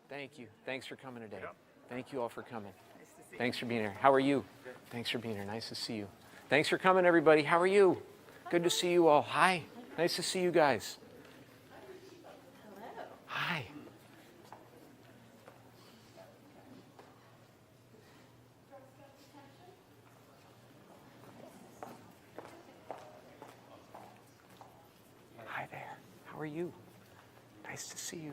Thank you. Thanks for coming today. Thank you all for coming. Thanks for being here. How are you? Thanks for being here. Nice to see you. Thanks for coming, everybody. How are you? Good to see you all. Hi. Nice to see you guys. Hello. Hi. Hi there. How are you? Nice to see you.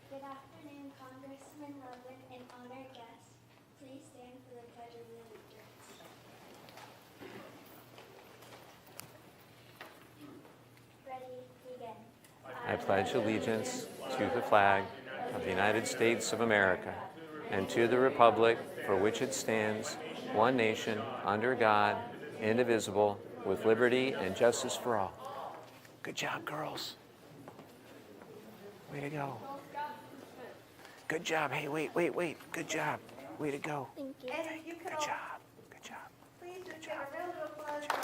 Good afternoon, Congressman Levin and honored guests. Please stand for the Pledge of Allegiance. Ready, begin. I pledge allegiance to the flag of the United States of America and to the republic for which it stands, one nation, under God, indivisible, with liberty and justice for all. Good job, girls. Way to go. Good job. Hey, wait. Good job. Way to go. Thank you. And you can Good all job. Good job. please just give a round of applause for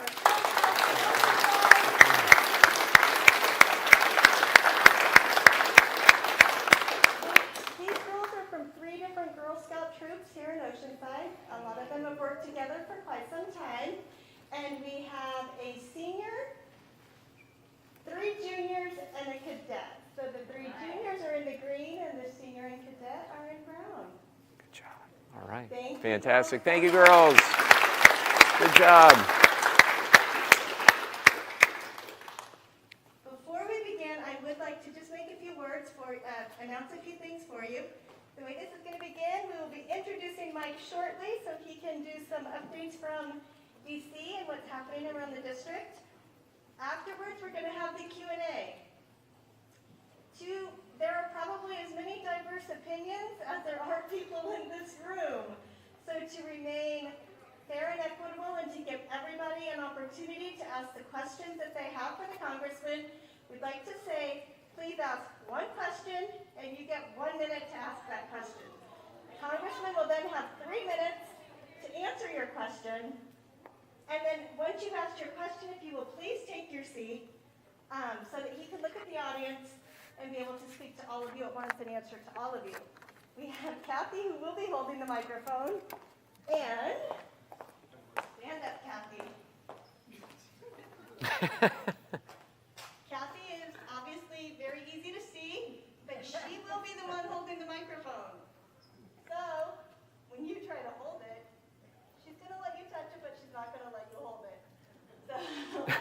These girls are from 3 different Girl Scout troops here in Oceanside. A lot of them have worked together for quite some time. And we have a senior, 3 juniors, and a cadet. So the 3 juniors are in the green and the senior and cadet are in brown. Good job. All right. Thank you. Fantastic. Thank you, girls. Good job. Before we begin, I would like to just make a few words for, announce a few things for you. The way this is going to begin, we will be introducing Mike shortly so he can do some updates from DC and what's happening around the district. Afterwards, we're going to have the Q&A. There are probably as many diverse opinions as there are people in this room. So to remain fair and equitable and to give everybody an opportunity to ask the questions that they have for the congressman, we'd like to say, please ask one question and you get 1 minute to ask that question. The congressman will then have 3 minutes to answer your question. And then once you've asked your question, if you will please take your seat so that he can look at the audience and be able to speak to all of you at once and answer to all of you. We have Kathy, who will be holding the microphone, and stand up, Kathy. Kathy is obviously very easy to see, but she will be the one holding the microphone. So when you try to hold it, she's going to let you touch it, but she's not going to let you hold it. So. I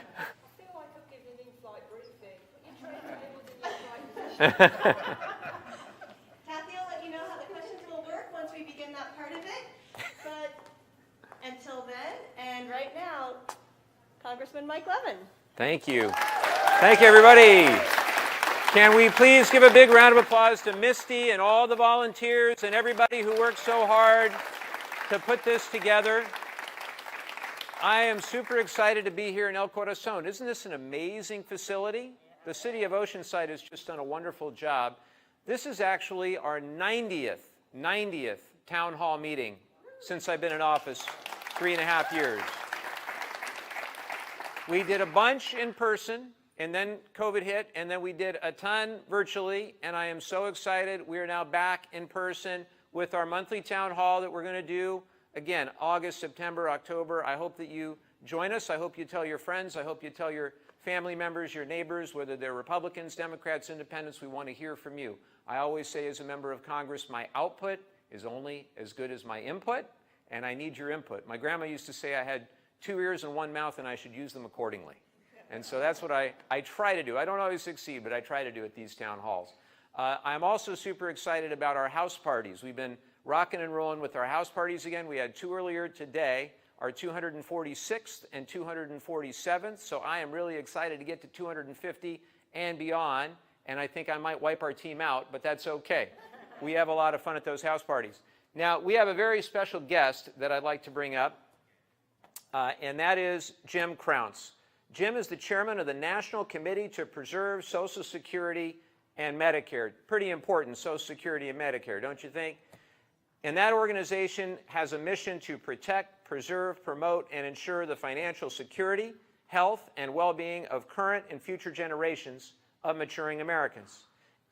feel like I'm giving an in-flight briefing. You train tables in your flight position. Kathy will let you know how the questions will work once we begin that part of it. But until then, and right now, Congressman Mike Levin. Thank you. Thank you, everybody. Can we please give a big round of applause to Misty and all the volunteers and everybody who worked so hard to put this together. I am super excited to be here in El Corazon. Isn't this an amazing facility? The city of Oceanside has just done a wonderful job. This is actually our 90th town hall meeting since I've been in office, 3.5 years. We did a bunch in person, and then COVID hit, and then we did a ton virtually, and I am so excited. We are now back in person with our monthly town hall that we're going to do, again, August, September, October. I hope that you join us. I hope you tell your friends. I hope you tell your family members, your neighbors, whether they're Republicans, Democrats, Independents. We want to hear from you. I always say as a member of Congress, my output is only as good as my input, and I need your input. My grandma used to say I had 2 ears and 1 mouth, and I should use them accordingly. And so that's what I try to do. I don't always succeed, but I try to do at these town halls. I'm also super excited about our house parties. We've been rocking and rolling with our house parties again. We had 2 earlier today, our 246th and 247th. So I am really excited to get to 250 and beyond. And I think I might wipe our team out, but that's okay. We have a lot of fun at those house parties. Now, we have a very special guest that I'd like to bring up, and that is Jim Crounce. Jim is the chairman of the National Committee to Preserve Social Security and Medicare. Pretty important, Social Security and Medicare, don't you think? And that organization has a mission to protect, preserve, promote, and ensure the financial security, health, and well-being of current and future generations of maturing Americans.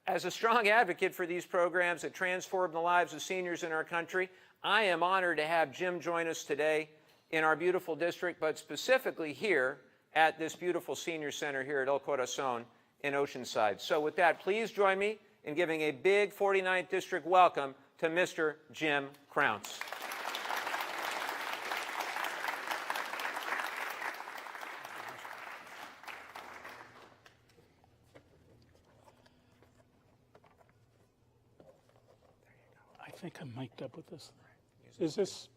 As a strong advocate for these programs that transform the lives of seniors in our country, I am honored to have Jim join us today in our beautiful district, but specifically here at this beautiful senior center here at El Corazon in Oceanside. So with that, please join me in giving a big 49th District welcome to Mr. Jim Crounce. I think I'm mic'd up with this. Is this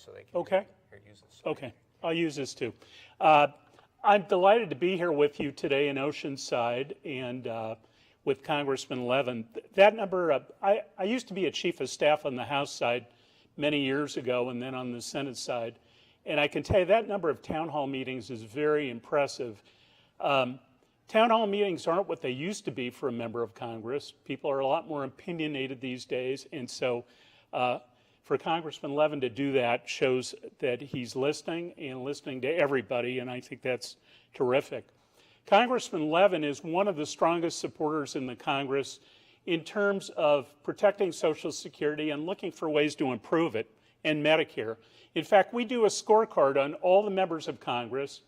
So they can okay? Here, use this. Okay, I'll use this too. I'm delighted to be here with you today in Oceanside and with Congressman Levin. That number, I used to be a chief of staff on the House side many years ago and then on the Senate side. And I can tell you that number of town hall meetings is very impressive. Town hall meetings aren't what they used to be for a member of Congress. People are a lot more opinionated these days. And so for Congressman Levin to do that shows that he's listening and listening to everybody, and I think that's terrific. Congressman Levin is one of the strongest supporters in the Congress in terms of protecting Social Security and looking for ways to improve it and Medicare. In fact, we do a scorecard on all the members of Congress,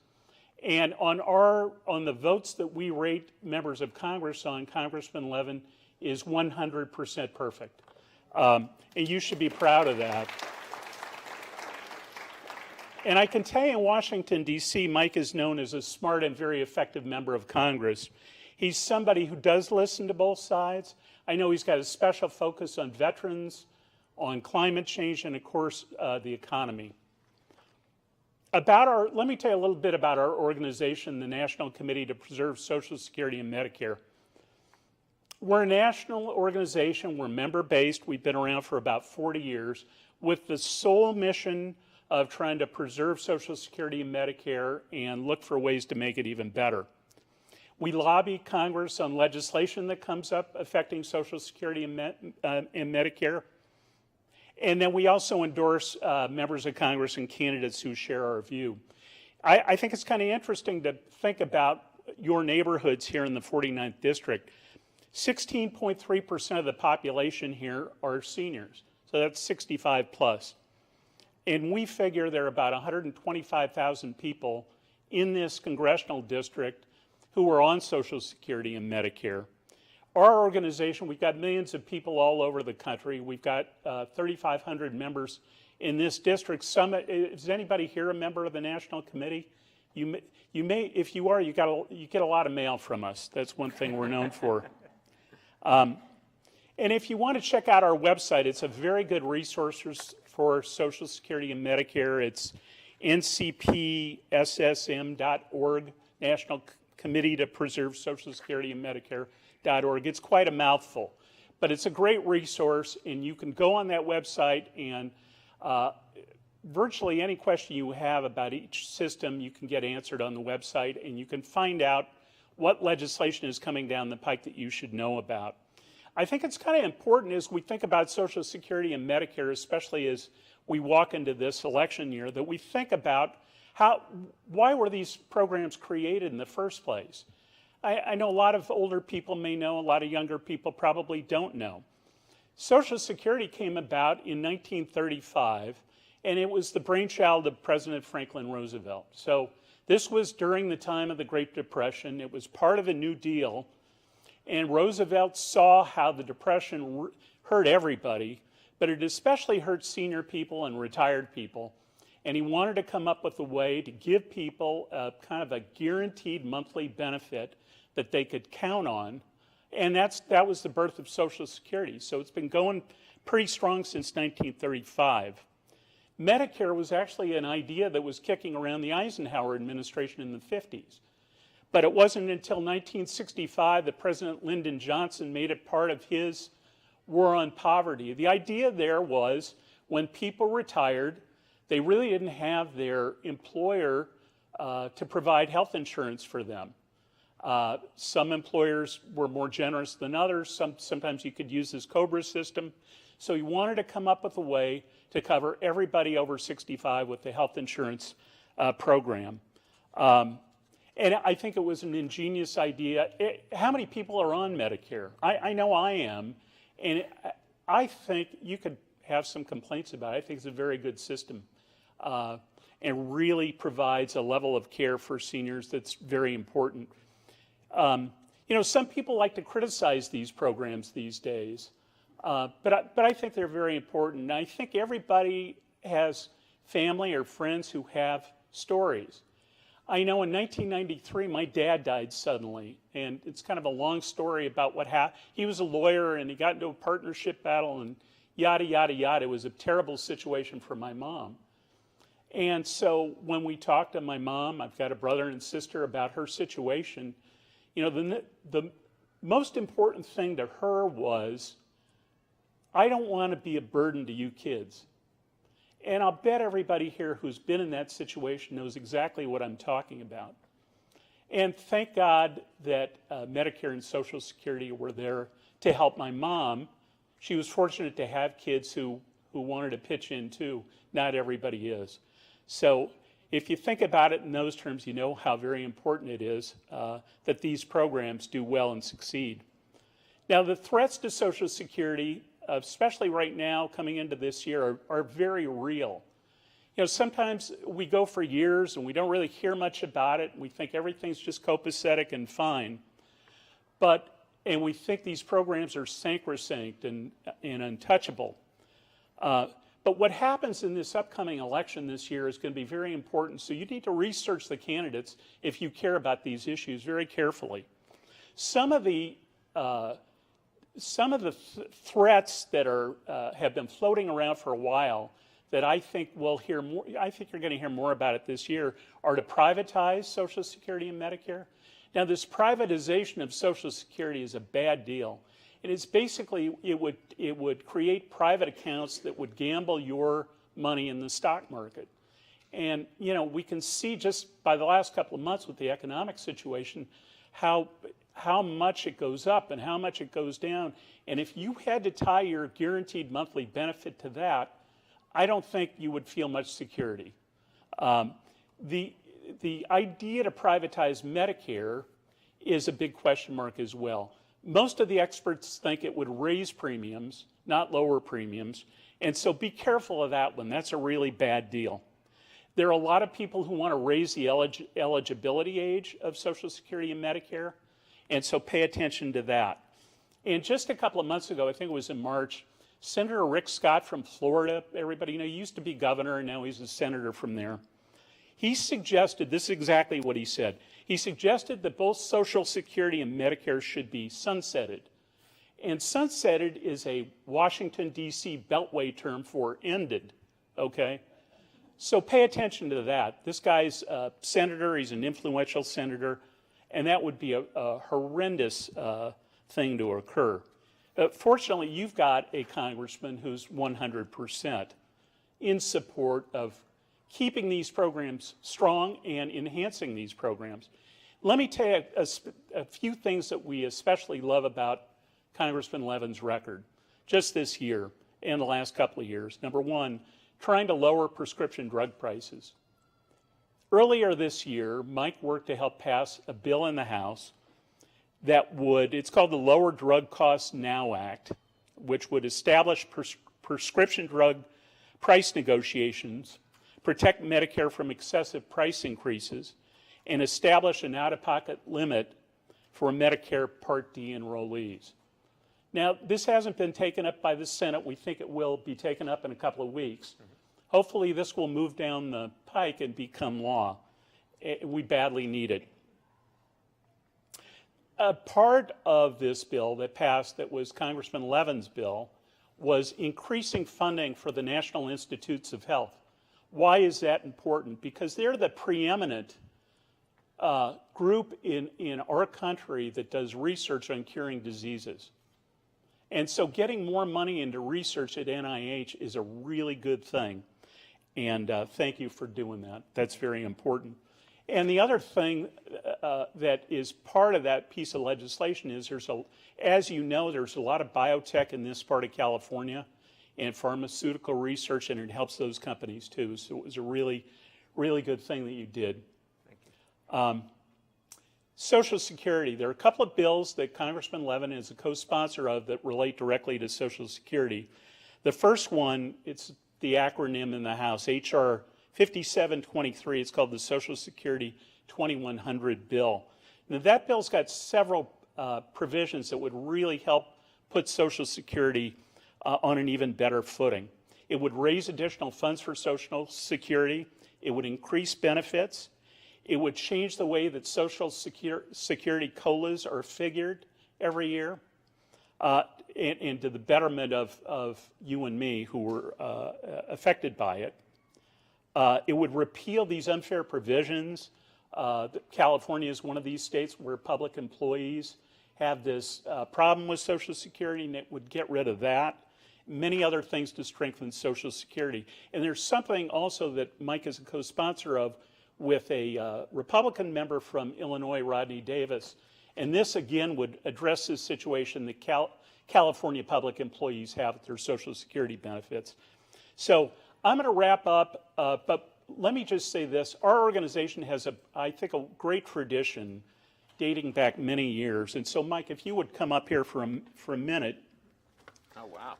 and on the votes that we rate members of Congress on, Congressman Levin is 100% perfect. And you should be proud of that. And I can tell you in Washington, D.C., Mike is known as a smart and very effective member of Congress. He's somebody who does listen to both sides. I know he's got a special focus on veterans, on climate change, and of course, the economy. Let me tell you a little bit about our organization, the National Committee to Preserve Social Security and Medicare. We're a national organization, we're member-based, we've been around for about 40 years, with the sole mission of trying to preserve Social Security and Medicare and look for ways to make it even better. We lobby Congress on legislation that comes up affecting Social Security and Medicare. And then we also endorse members of Congress and candidates who share our view. I think it's kind of interesting to think about your neighborhoods here in the 49th District. 16.3% of the population here are seniors, so that's 65 plus. And we figure there are about 125,000 people in this congressional district who are on Social Security and Medicare. Our organization, we've got millions of people all over the country. We've got 3,500 members in this district. Is anybody here a member of the National Committee? You may, if you are, you get a lot of mail from us. That's one thing we're known for. And if you want to check out our website, it's a very good resource for Social Security and Medicare. It's ncpssm.org, National Committee to Preserve Social Security and Medicare.org. It's quite a mouthful, but it's a great resource, and you can go on that website and virtually any question you have about each system you can get answered on the website, and you can find out what legislation is coming down the pike that you should know about. I think it's kind of important as we think about Social Security and Medicare, especially as we walk into this election year, that we think about why were these programs created in the first place? I know a lot of older people may know, a lot of younger people probably don't know. Social Security came about in 1935, and it was the brainchild of President Franklin Roosevelt. So this was during the time of the Great Depression. It was part of the New Deal, and Roosevelt saw how the Depression hurt everybody, but it especially hurt senior people and retired people. And he wanted to come up with a way to give people kind of a guaranteed monthly benefit that they could count on. And that was the birth of Social Security. So it's been going pretty strong since 1935. Medicare was actually an idea that was kicking around the Eisenhower administration in the 50s. But it wasn't until 1965 that President Lyndon Johnson made it part of his war on poverty. The idea there was when people retired, they really didn't have their employer to provide health insurance for them. Some employers were more generous than others. Sometimes you could use this COBRA system. So he wanted to come up with a way to cover everybody over 65 with the health insurance program. And I think it was an ingenious idea. How many people are on Medicare? I know I am, and I think you could have some complaints about it. I think it's a very good system and really provides a level of care for seniors that's very important. You know, some people like to criticize these programs these days, but I think they're very important. And I think everybody has family or friends who have stories. I know in 1993, my dad died suddenly, and it's kind of a long story about what happened. He was a lawyer, and he got into a partnership battle, and yada, yada, yada. It was a terrible situation for my mom. And so when we talked to my mom, I've got a brother and sister, about her situation, you know, the most important thing to her was, I don't want to be a burden to you kids. And I'll bet everybody here who's been in that situation knows exactly what I'm talking about. And thank God that Medicare and Social Security were there to help my mom. She was fortunate to have kids who wanted to pitch in too. Not everybody is. So if you think about it in those terms, you know how very important it is that these programs do well and succeed. Now, the threats to Social Security, especially right now coming into this year, are very real. You know, sometimes we go for years and we don't really hear much about it. We think everything's just copacetic and fine. And we think these programs are sacrosanct and untouchable. But what happens in this upcoming election this year is going to be very important. So you need to research the candidates if you care about these issues very carefully. Some of the threats that have been floating around for a while that I think we'll hear more, I think you're going to hear more about it this year, are to privatize Social Security and Medicare. Now, this privatization of Social Security is a bad deal. And it's basically, it would create private accounts that would gamble your money in the stock market. And, you know, we can see just by the last couple of months with the economic situation how much it goes up and how much it goes down. And if you had to tie your guaranteed monthly benefit to that, I don't think you would feel much security. The idea to privatize Medicare is a big question mark as well. Most of the experts think it would raise premiums, not lower premiums. And so be careful of that one. That's a really bad deal. There are a lot of people who want to raise the eligibility age of Social Security and Medicare. And so pay attention to that. And just a couple of months ago, I think it was in March, Senator Rick Scott from Florida, everybody, you know, he used to be governor and now he's a senator from there. He suggested, this is exactly what he said. He suggested that both Social Security and Medicare should be sunsetted. And sunsetted is a Washington, D.C. beltway term for ended, okay? So pay attention to that. This guy's a senator, he's an influential senator, and that would be a horrendous thing to occur. Fortunately, you've got a congressman who's 100% in support of keeping these programs strong and enhancing these programs. Let me tell you a few things that we especially love about Congressman Levin's record just this year and the last couple of years. Number one, trying to lower prescription drug prices. Earlier this year, Mike worked to help pass a bill in the House that would, it's called the Lower Drug Costs Now Act, which would establish prescription drug price negotiations, protect Medicare from excessive price increases, and establish an out-of-pocket limit for Medicare Part D enrollees. Now, this hasn't been taken up by the Senate. We think it will be taken up in a couple of weeks. Hopefully this will move down the pike and become law. We badly need it. A part of this bill that passed that was Congressman Levin's bill was increasing funding for the National Institutes of Health. Why is that important? Because they're the preeminent group in our country that does research on curing diseases. And so getting more money into research at NIH is a really good thing. And thank you for doing that. That's very important. And the other thing that is part of that piece of legislation is as you know, there's a lot of biotech in this part of California and pharmaceutical research, and it helps those companies too. So it was a really, really good thing that you did. Thank you. Social Security. There are a couple of bills that Congressman Levin is a co-sponsor of that relate directly to Social Security. The first one, it's the acronym in the House, H.R. 5723. It's called the Social Security 2100 bill. Now, that bill's got several provisions that would really help put Social Security on an even better footing. It would raise additional funds for Social Security. It would increase benefits. It would change the way that Social Security COLAs are figured every year, and to the betterment of you and me who were affected by it. It would repeal these unfair provisions. California is one of these states where public employees have this problem with Social Security, and it would get rid of that. Many other things to strengthen Social Security. And there's something also that Mike is a co-sponsor of with a Republican member from Illinois, Rodney Davis. And this, again, would address this situation that California public employees have with their Social Security benefits. So I'm going to wrap up, but let me just say this. Our organization has, I think, a great tradition dating back many years. And so, Mike, if you would come up here for a minute. Oh, wow.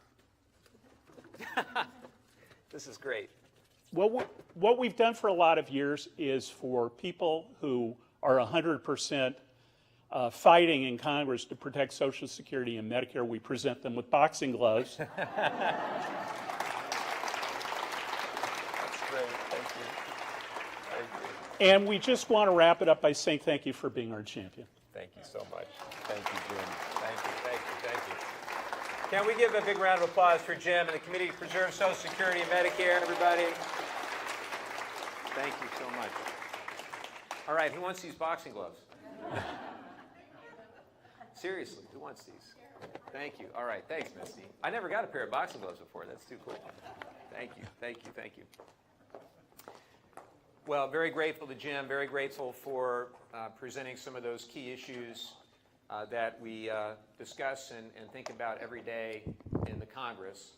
This is great. What we've done for a lot of years is for people who are 100% fighting in Congress to protect Social Security and Medicare, we present them with boxing gloves. That's great. Thank you. Thank you. And we just want to wrap it up by saying thank you for being our champion. Thank you so much. Thank you, Jim. Thank you, thank you, thank you. Can we give a big round of applause for Jim and the Committee to Preserve Social Security and Medicare, everybody? Thank you so much. All right, who wants these boxing gloves? Seriously, who wants these? Thank you. All right, thanks, Misty. I never got a pair of boxing gloves before. That's too cool. Thank you, thank you, thank you. Well, very grateful to Jim, very grateful for presenting some of those key issues that we discuss and think about every day in the Congress.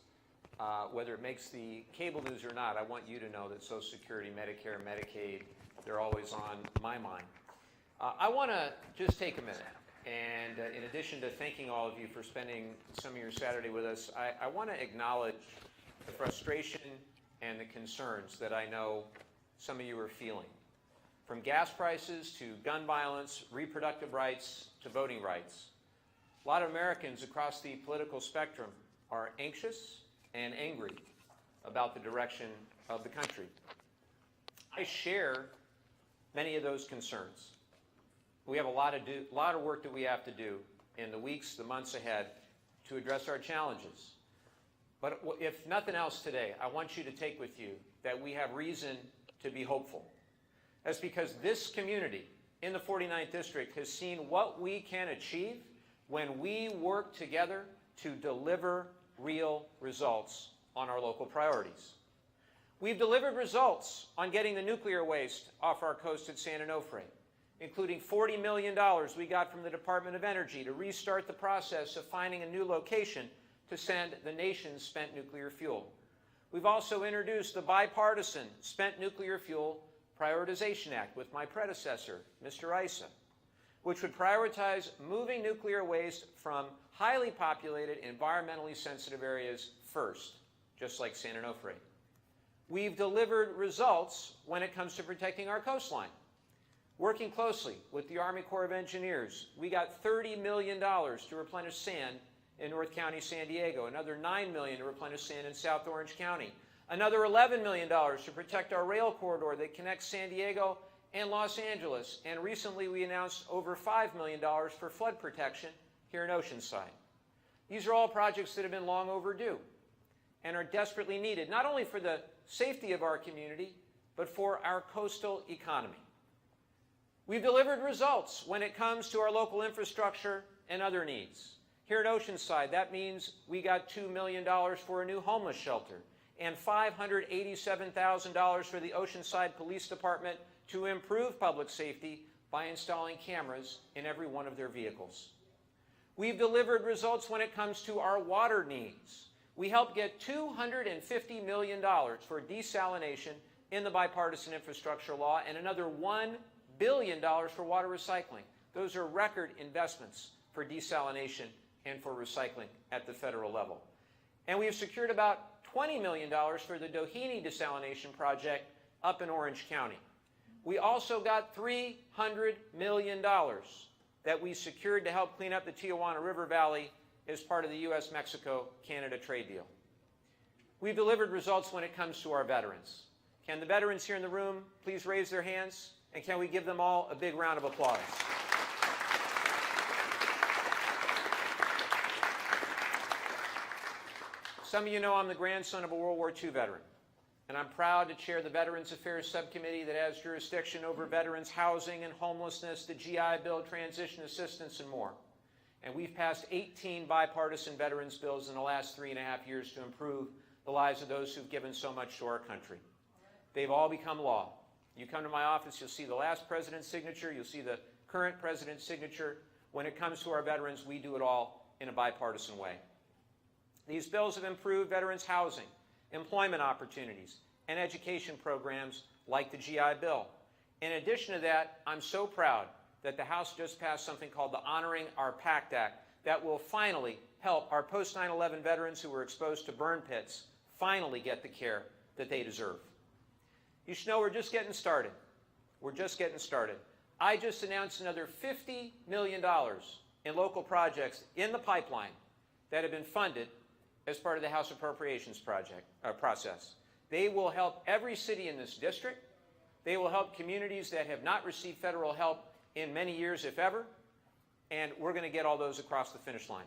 Whether it makes the cable news or not, I want you to know that Social Security, Medicare, Medicaid, they're always on my mind. I want to just take a minute, and in addition to thanking all of you for spending some of your Saturday with us, I want to acknowledge the frustration and the concerns that I know some of you are feeling. From gas prices to gun violence, reproductive rights to voting rights. A lot of Americans across the political spectrum are anxious and angry about the direction of the country. I share many of those concerns. We have a lot of work that we have to do in the weeks, the months ahead to address our challenges. But if nothing else today, I want you to take with you that we have reason to be hopeful. That's because this community in the 49th District has seen what we can achieve when we work together to deliver real results on our local priorities. We've delivered results on getting the nuclear waste off our coast at San Onofre, including $40 million we got from the Department of Energy to restart the process of finding a new location to send the nation's spent nuclear fuel. We've also introduced the bipartisan Spent Nuclear Fuel Prioritization Act with my predecessor, Mr. Issa, which would prioritize moving nuclear waste from highly populated, environmentally sensitive areas first, just like San Onofre. We've delivered results when it comes to protecting our coastline. Working closely with the Army Corps of Engineers, we got $30 million to replenish sand in North County, San Diego, another $9 million to replenish sand in South Orange County, another $11 million to protect our rail corridor that connects San Diego and Los Angeles, and recently we announced over $5 million for flood protection here in Oceanside. These are all projects that have been long overdue and are desperately needed, not only for the safety of our community, but for our coastal economy. We've delivered results when it comes to our local infrastructure and other needs. Here at Oceanside, that means we got $2 million for a new homeless shelter and $587,000 for the Oceanside Police Department to improve public safety by installing cameras in every one of their vehicles. We've delivered results when it comes to our water needs. We helped get $250 million for desalination in the bipartisan infrastructure law and another $1 billion for water recycling. Those are record investments for desalination and for recycling at the federal level. And we've secured about $20 million for the Doheny desalination project up in Orange County. We also got $300 million that we secured to help clean up the Tijuana River Valley as part of the U.S.-Mexico-Canada trade deal. We've delivered results when it comes to our veterans. Can the veterans here in the room please raise their hands? And can we give them all a big round of applause? Some of you know I'm the grandson of a World War II veteran, and I'm proud to chair the Veterans Affairs Subcommittee that has jurisdiction over veterans' housing and homelessness, the GI Bill, transition assistance, and more. And we've passed 18 bipartisan veterans bills in the last 3.5 years to improve the lives of those who've given so much to our country. They've all become law. You come to my office, you'll see the last president's signature, you'll see the current president's signature. When it comes to our veterans, we do it all in a bipartisan way. These bills have improved veterans' housing, employment opportunities, and education programs like the GI Bill. In addition to that, I'm so proud that the House just passed something called the Honoring Our Pact Act that will finally help our post 9/11 veterans who were exposed to burn pits finally get the care that they deserve. You should know we're just getting started. We're just getting started. I just announced another $50 million in local projects in the pipeline that have been funded as part of the House Appropriations process. They will help every city in this district. They will help communities that have not received federal help in many years, if ever, and we're going to get all those across the finish line.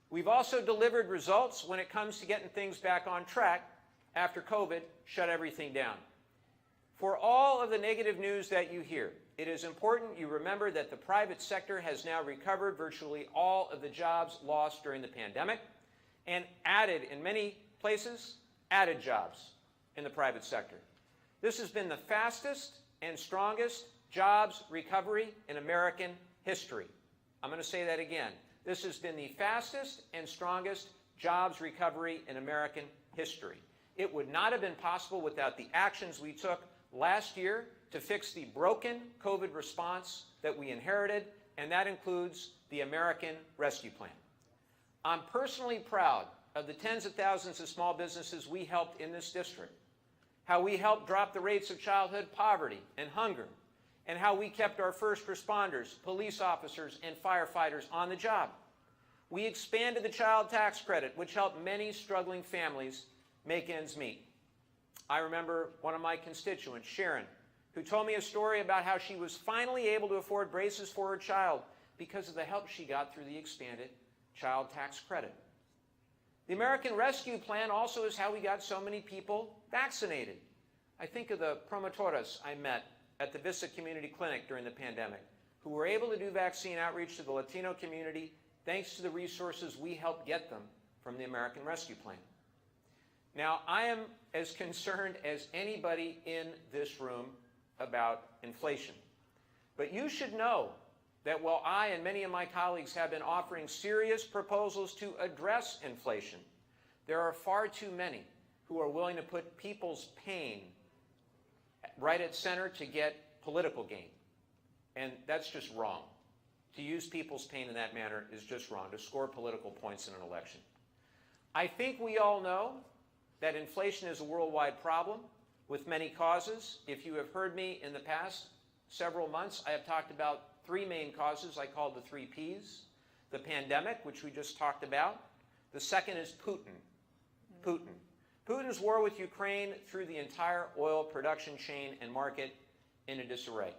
We've also delivered results when it comes to getting things back on track after COVID shut everything down. For all of the negative news that you hear, it is important you remember that the private sector has now recovered virtually all of the jobs lost during the pandemic and added, in many places, added jobs in the private sector. This has been the fastest and strongest jobs recovery in American history. I'm going to say that again. This has been the fastest and strongest jobs recovery in American history. It would not have been possible without the actions we took last year to fix the broken COVID response that we inherited, and that includes the American Rescue Plan. I'm personally proud of the tens of thousands of small businesses we helped in this district, how we helped drop the rates of childhood poverty and hunger, and how we kept our first responders, police officers, and firefighters on the job. We expanded the child tax credit, which helped many struggling families make ends meet. I remember one of my constituents, Sharon, who told me a story about how she was finally able to afford braces for her child because of the help she got through the expanded child tax credit. The American Rescue Plan also is how we got so many people vaccinated. I think of the promotoras I met at the Vista Community Clinic during the pandemic, who were able to do vaccine outreach to the Latino community thanks to the resources we helped get them from the American Rescue Plan. Now, I am as concerned as anybody in this room about inflation. But you should know that while I and many of my colleagues have been offering serious proposals to address inflation, there are far too many who are willing to put people's pain right at center to get political gain. And that's just wrong. To use people's pain in that manner is just wrong, to score political points in an election. I think we all know that inflation is a worldwide problem with many causes. If you have heard me in the past several months, I have talked about three main causes I call the 3 Ps. The pandemic, which we just talked about. The second is Putin. Putin's war with Ukraine threw the entire oil production chain and market into disarray.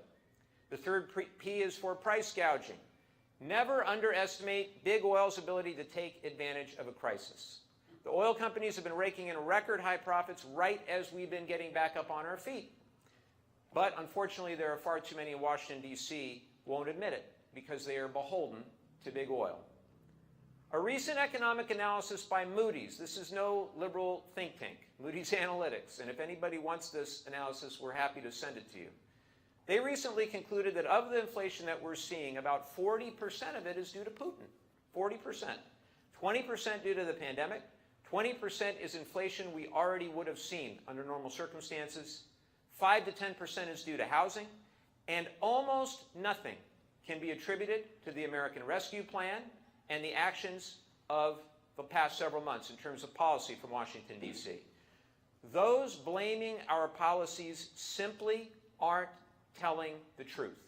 The third P is for price gouging. Never underestimate big oil's ability to take advantage of a crisis. The oil companies have been raking in record high profits right as we've been getting back up on our feet. But unfortunately, there are far too many in Washington, D.C. won't admit it because they are beholden to big oil. A recent economic analysis by Moody's, this is no liberal think tank, Moody's Analytics, and if anybody wants this analysis, we're happy to send it to you. They recently concluded that of the inflation that we're seeing, about 40% of it is due to Putin. 40%. 20% due to the pandemic. 20% is inflation we already would have seen under normal circumstances. 5 to 10% is due to housing. And almost nothing can be attributed to the American Rescue Plan and the actions of the past several months in terms of policy from Washington, D.C. Those blaming our policies simply aren't telling the truth.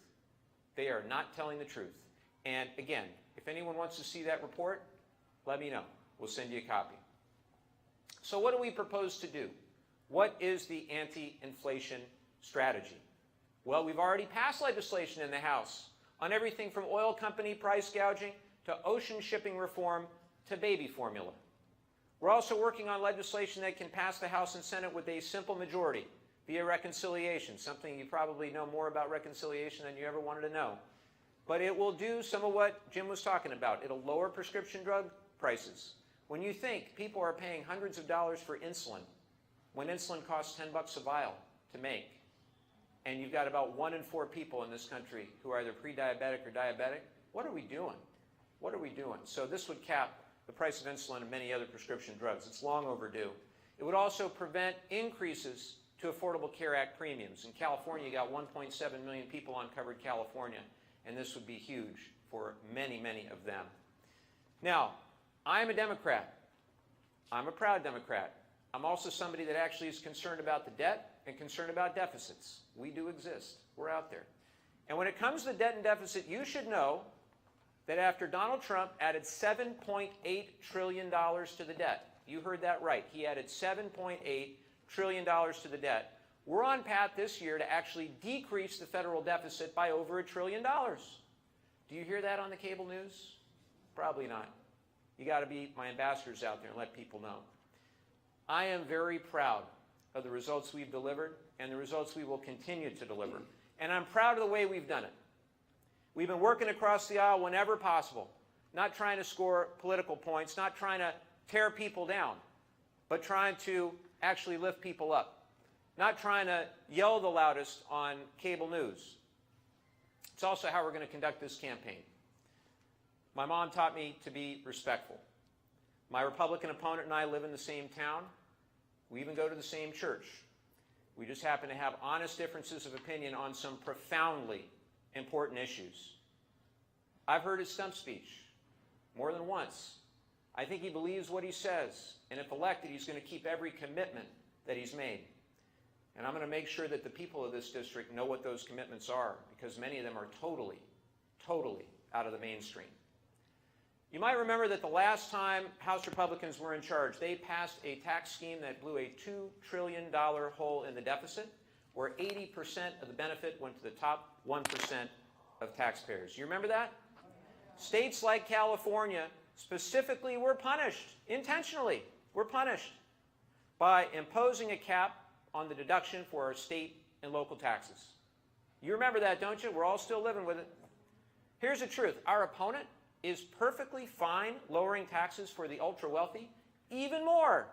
They are not telling the truth. And again, if anyone wants to see that report, let me know. We'll send you a copy. So what do we propose to do? What is the anti-inflation strategy? Well, we've already passed legislation in the House on everything from oil company price gouging to ocean shipping reform to baby formula. We're also working on legislation that can pass the House and Senate with a simple majority via reconciliation, something you probably know more about reconciliation than you ever wanted to know. But it will do some of what Jim was talking about. It'll lower prescription drug prices. When you think people are paying hundreds of dollars for insulin, when insulin costs $10 a vial to make, and you've got about 1 in 4 people in this country who are either pre-diabetic or diabetic, what are we doing? What are we doing? So this would cap the price of insulin and many other prescription drugs. It's long overdue. It would also prevent increases to Affordable Care Act premiums. In California, you got 1.7 million people on covered California, and this would be huge for many, many of them. Now, I'm a Democrat. I'm a proud Democrat. I'm also somebody that actually is concerned about the debt and concerned about deficits. We do exist. We're out there. And when it comes to debt and deficit, you should know that after Donald Trump added $7.8 trillion to the debt, you heard that right, he added $7.8 trillion to the debt, we're on path this year to actually decrease the federal deficit by over $1 trillion. Do you hear that on the cable news? Probably not. You got to be my ambassadors out there and let people know. I am very proud of the results we've delivered and the results we will continue to deliver. And I'm proud of the way we've done it. We've been working across the aisle whenever possible, not trying to score political points, not trying to tear people down, but trying to actually lift people up, not trying to yell the loudest on cable news. It's also how we're going to conduct this campaign. My mom taught me to be respectful. My Republican opponent and I live in the same town. We even go to the same church. We just happen to have honest differences of opinion on some profoundly important issues. I've heard his stump speech more than once. I think he believes what he says, and if elected, he's going to keep every commitment that he's made. And I'm going to make sure that the people of this district know what those commitments are, because many of them are totally, totally out of the mainstream. You might remember that the last time House Republicans were in charge, they passed a tax scheme that blew a $2 trillion hole in the deficit, where 80% of the benefit went to the top 1% of taxpayers. You remember that? States like California specifically were punished, intentionally, were punished by imposing a cap on the deduction for our state and local taxes. You remember that, don't you? We're all still living with it. Here's the truth. Our opponent is perfectly fine lowering taxes for the ultra-wealthy, even more.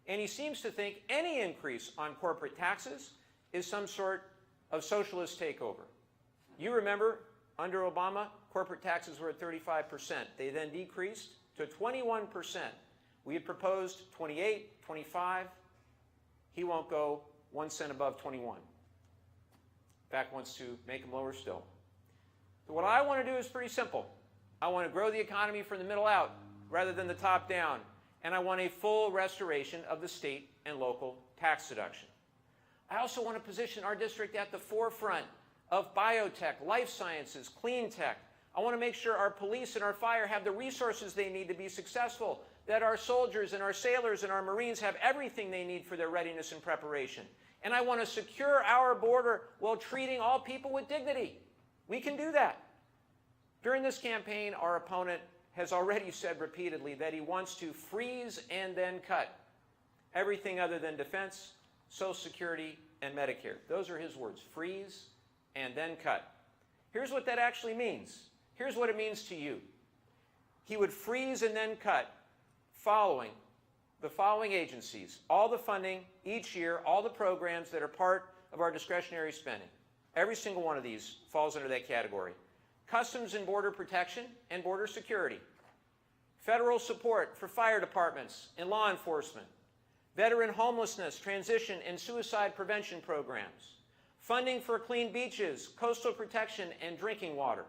And he seems to think any increase on corporate taxes is some sort of socialist takeover. You remember, under Obama, corporate taxes were at 35%. They then decreased to 21%. We had proposed 28, 25. He won't go 1 cent above 21. In fact, wants to make them lower still. So what I want to do is pretty simple. I want to grow the economy from the middle out rather than the top down. And I want a full restoration of the state and local tax deduction. I also want to position our district at the forefront of biotech, life sciences, clean tech. I want to make sure our police and our fire have the resources they need to be successful, that our soldiers and our sailors and our Marines have everything they need for their readiness and preparation. And I want to secure our border while treating all people with dignity. We can do that. During this campaign, our opponent has already said repeatedly that he wants to freeze and then cut everything other than defense, Social Security, and Medicare. Those are his words, freeze and then cut. Here's what that actually means. Here's what it means to you. He would freeze and then cut following the following agencies, all the funding each year, all the programs that are part of our discretionary spending. Every single one of these falls under that category. Customs and Border Protection and Border Security. Federal support for fire departments and law enforcement. Veteran homelessness, transition, and suicide prevention programs. funding for clean beaches, coastal protection, and drinking water.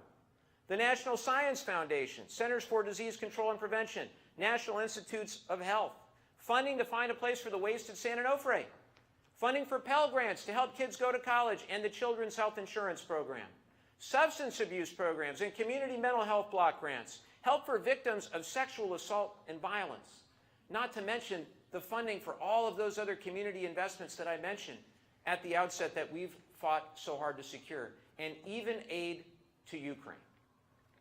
The National Science Foundation, Centers for Disease Control and Prevention, National Institutes of Health, funding to find a place for the wasted San Onofre, funding for Pell Grants to help kids go to college and the Children's Health Insurance Program, substance abuse programs and community mental health block grants, help for victims of sexual assault and violence, not to mention the funding for all of those other community investments that I mentioned at the outset that we've fought so hard to secure, and even aid to Ukraine.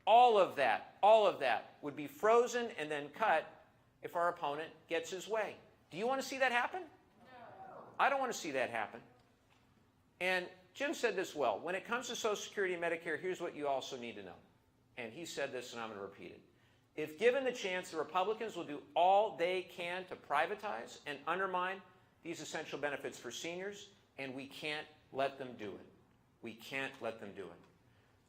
All of that would be frozen and then cut if our opponent gets his way. Do you want to see that happen? No. I don't want to see that happen. And Jim said this well. When it comes to Social Security and Medicare, here's what you also need to know. And he said this, and I'm going to repeat it. If given the chance, the Republicans will do all they can to privatize and undermine these essential benefits for seniors, and we can't let them do it. We can't let them do it.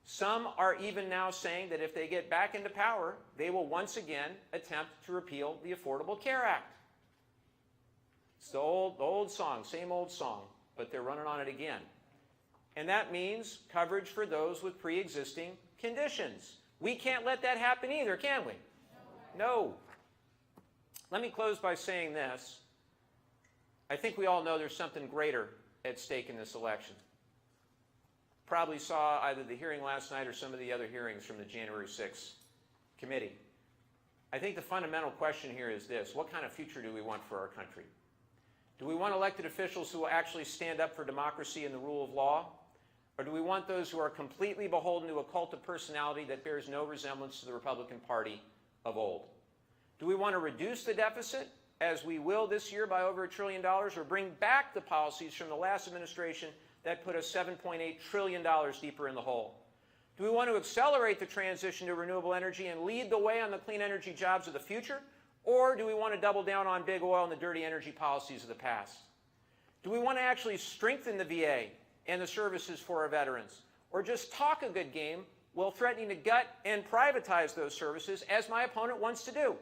Some are even now saying that if they get back into power, they will once again attempt to repeal the Affordable Care Act. It's the old song, same old song, but they're running on it again. And that means coverage for those with pre-existing conditions. We can't let that happen either, can we? No. Let me close by saying this. I think we all know there's something greater at stake in this election. Probably saw either the hearing last night or some of the other hearings from the January 6th committee. I think the fundamental question here is this: what kind of future do we want for our country? Do we want elected officials who will actually stand up for democracy and the rule of law? Or do we want those who are completely beholden to a cult of personality that bears no resemblance to the Republican Party of old? Do we want to reduce the deficit, as we will this year, by over $1 trillion, or bring back the policies from the last administration that put us $7.8 trillion deeper in the hole? Do we want to accelerate the transition to renewable energy and lead the way on the clean energy jobs of the future? Or do we want to double down on big oil and the dirty energy policies of the past? Do we want to actually strengthen the VA and the services for our veterans? Or just talk a good game while threatening to gut and privatize those services, as my opponent wants to do?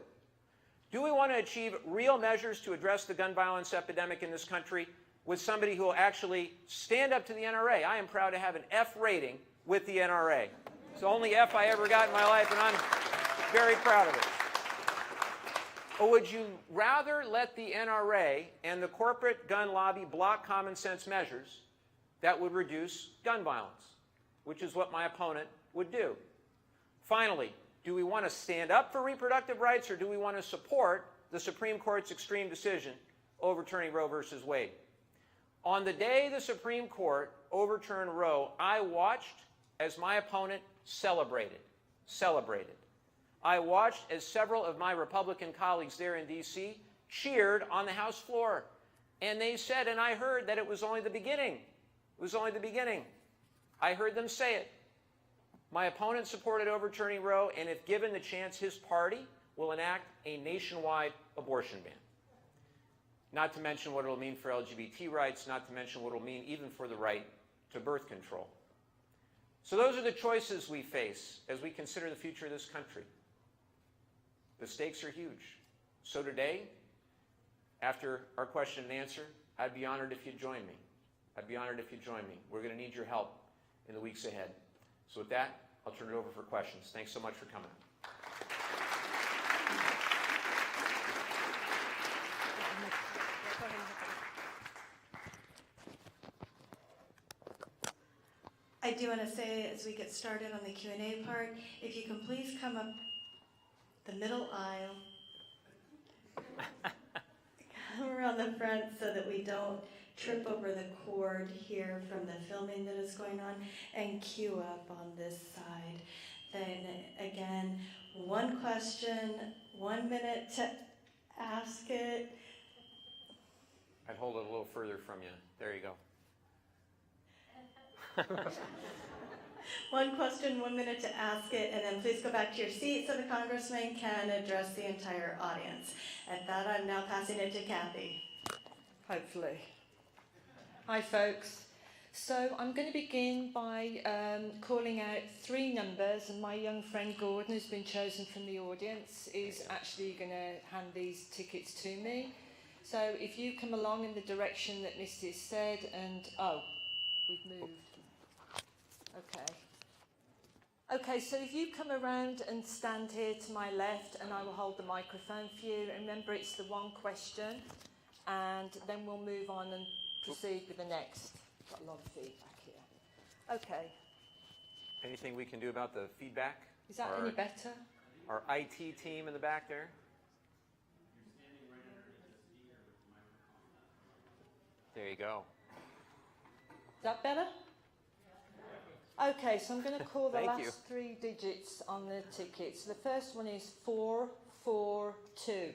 Do we want to achieve real measures to address the gun violence epidemic in this country with somebody who will actually stand up to the NRA? I am proud to have an F rating with the NRA. It's the only F I ever got in my life, and I'm very proud of it. Or would you rather let the NRA and the corporate gun lobby block common sense measures that would reduce gun violence, which is what my opponent would do? Finally, do we want to stand up for reproductive rights, or do we want to support the Supreme Court's extreme decision overturning Roe versus Wade? On the day the Supreme Court overturned Roe, I watched as my opponent celebrated. I watched as several of my Republican colleagues there in D.C. cheered on the House floor. And they said, and I heard, that it was only the beginning. It was only the beginning. I heard them say it. My opponent supported overturning Roe, and if given the chance, his party will enact a nationwide abortion ban. Not to mention what it will mean for LGBT rights, not to mention what it will mean even for the right to birth control. So those are the choices we face as we consider the future of this country. The stakes are huge. So today, after our question and answer, I'd be honored if you'd join me. I'd be honored if you'd join me. We're going to need your help in the weeks ahead. So with that, I'll turn it over for questions. Thanks so much for coming. I do want to say, as we get started on the Q&A part, if you can please come up the middle aisle, come around the front so that we don't trip over the cord here from the filming that is going on, and queue up on this side. Then again, one question, 1 minute to ask it. I'd hold it a little further from you. There you go. One question, 1 minute to ask it, and then please go back to your seat so the congressman can address the entire audience. At that, I'm now passing it to Kathy. Hopefully. Hi folks. So I'm going to begin by calling out 3 numbers, and my young friend Gordon, who's been chosen from the audience, is actually going to hand these tickets to me. So if you come along in the direction that Misty has said, and We've moved. Okay. Okay, so if you come around and stand here to my left, and I will hold the microphone for you. Remember, it's the one question, and then we'll move on and proceed with the next. Got a lot of feedback here. Okay. Anything we can do about the feedback? Is that any better? Our IT team in the back there? There you go. Is that better? Okay, so I'm going to call the Thank last you. 3 digits on the ticket. So the first one is 442.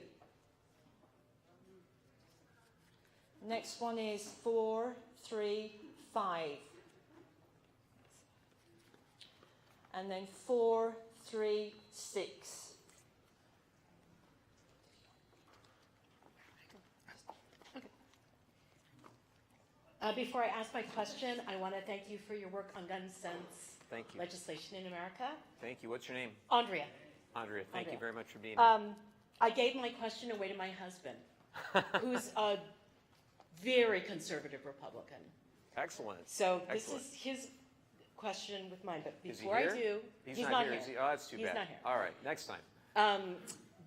Next one is 435. And then 436. Before I ask my question, I want to thank you for your work on gun sense Thank you. legislation in America. Thank you. What's your name? Andrea, Andrea, thank you Andrea. very much for being here. I gave my question away to my husband, who's a very conservative Republican. Excellent. So this Excellent. is his question with mine, but Is he before I here? do, He's not not here. Is he? Oh, that's too He's bad. not here. All right, next time.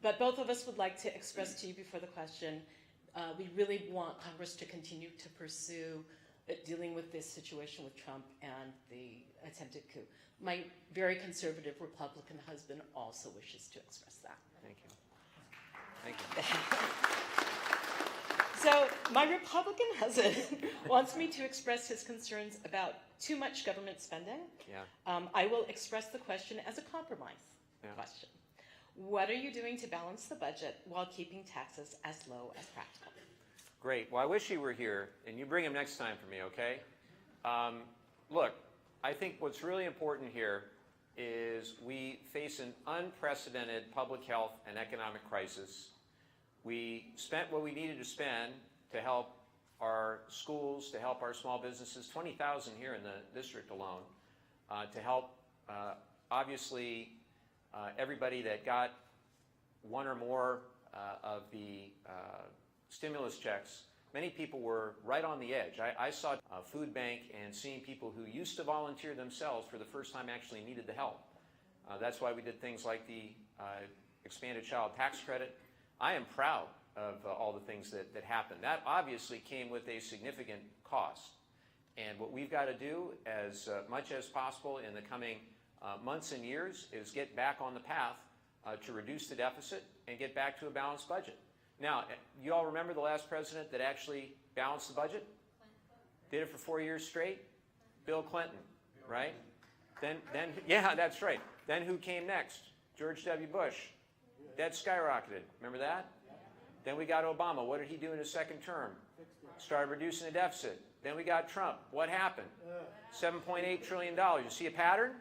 But both of us would like to express to you before the question, we really want Congress to continue to pursue dealing with this situation with Trump and the attempted coup. My very conservative Republican husband also wishes to express that. Thank you. Thank you. So my Republican husband wants me to express his concerns about too much government spending. Yeah. I will express the question as a compromise question. What are you doing to balance the budget while keeping taxes as low as practical? Great. Well, I wish he were here, and you bring him next time for me, okay? Look, I think what's really important here is we face an unprecedented public health and economic crisis. We spent what we needed to spend to help our schools, to help our small businesses, 20,000 here in the district alone, to help, obviously, everybody that got one or more of the stimulus checks. Many people were right on the edge. I saw a food bank and seeing people who used to volunteer themselves for the first time actually needed the help. That's why we did things like the expanded child tax credit. I am proud of all the things that happened. That obviously came with a significant cost. And what we've got to do as much as possible in the coming months and years is get back on the path to reduce the deficit and get back to a balanced budget. Now, you all remember the last president that actually balanced the budget? Did it for 4 years straight? Bill Clinton, right? Then, yeah, that's right. Then who came next? George W. Bush. Debt skyrocketed. Remember that? Then we got Obama. What did he do in his second term? Started reducing the deficit. Then we got Trump. What happened? $7.8 trillion. You see a pattern?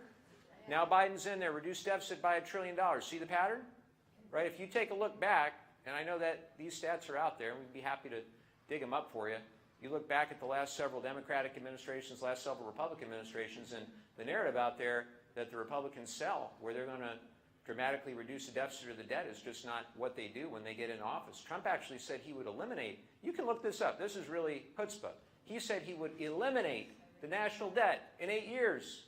Now Biden's in there, reduced deficit by $1 trillion. See the pattern? Right? If you take a look back, and I know that these stats are out there, and we'd be happy to dig them up for you. You look back at the last several Democratic administrations, last several Republican administrations, and the narrative out there that the Republicans sell, where they're going to dramatically reduce the deficit or the debt, is just not what they do when they get into office. Trump actually said he would eliminate, you can look this up, this is really chutzpah. He said he would eliminate the national debt in 8 years.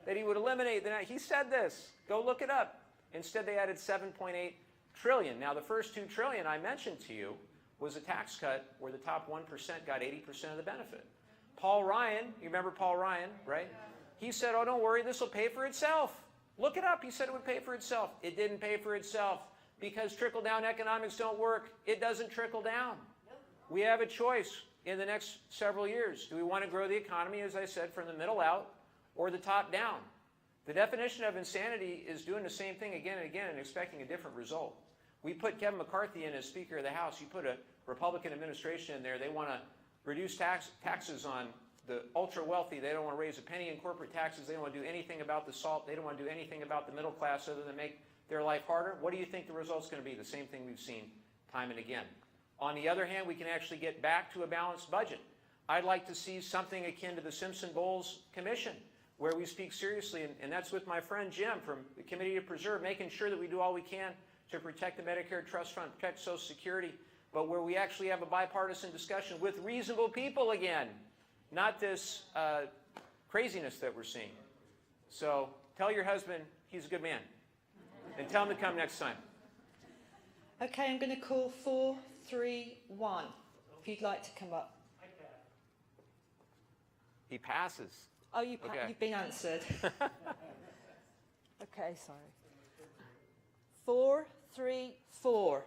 That he would eliminate he said this. Go look it up. Instead, they added $7.8 trillion. Now, the first $2 trillion I mentioned to you was a tax cut where the top 1% got 80% of the benefit. Paul Ryan, you remember Paul Ryan, right? He said, oh, don't worry, this will pay for itself. Look it up. He said it would pay for itself. It didn't pay for itself because trickle-down economics don't work. It doesn't trickle down. We have a choice in the next several years. Do we want to grow the economy, as I said, from the middle out or the top down? The definition of insanity is doing the same thing again and again and expecting a different result. We put Kevin McCarthy in as Speaker of the House. You put a Republican administration in there. They want to reduce taxes on the ultra-wealthy. They don't want to raise a penny in corporate taxes. They don't want to do anything about the SALT. They don't want to do anything about the middle class other than make their life harder. What do you think the result's going to be? The same thing we've seen time and again. On the other hand, we can actually get back to a balanced budget. I'd like to see something akin to the Simpson-Bowles Commission, where we speak seriously, and that's with my friend Jim from the Committee to Preserve, making sure that we do all we can to protect the Medicare Trust Fund, protect Social Security, but where we actually have a bipartisan discussion with reasonable people again. not this craziness that we're seeing. So tell your husband he's a good man, and tell him to come next time. Okay, I'm going to call 431, if you'd like to come up. He passes. Oh, Okay. you've been answered. Okay, sorry. 434.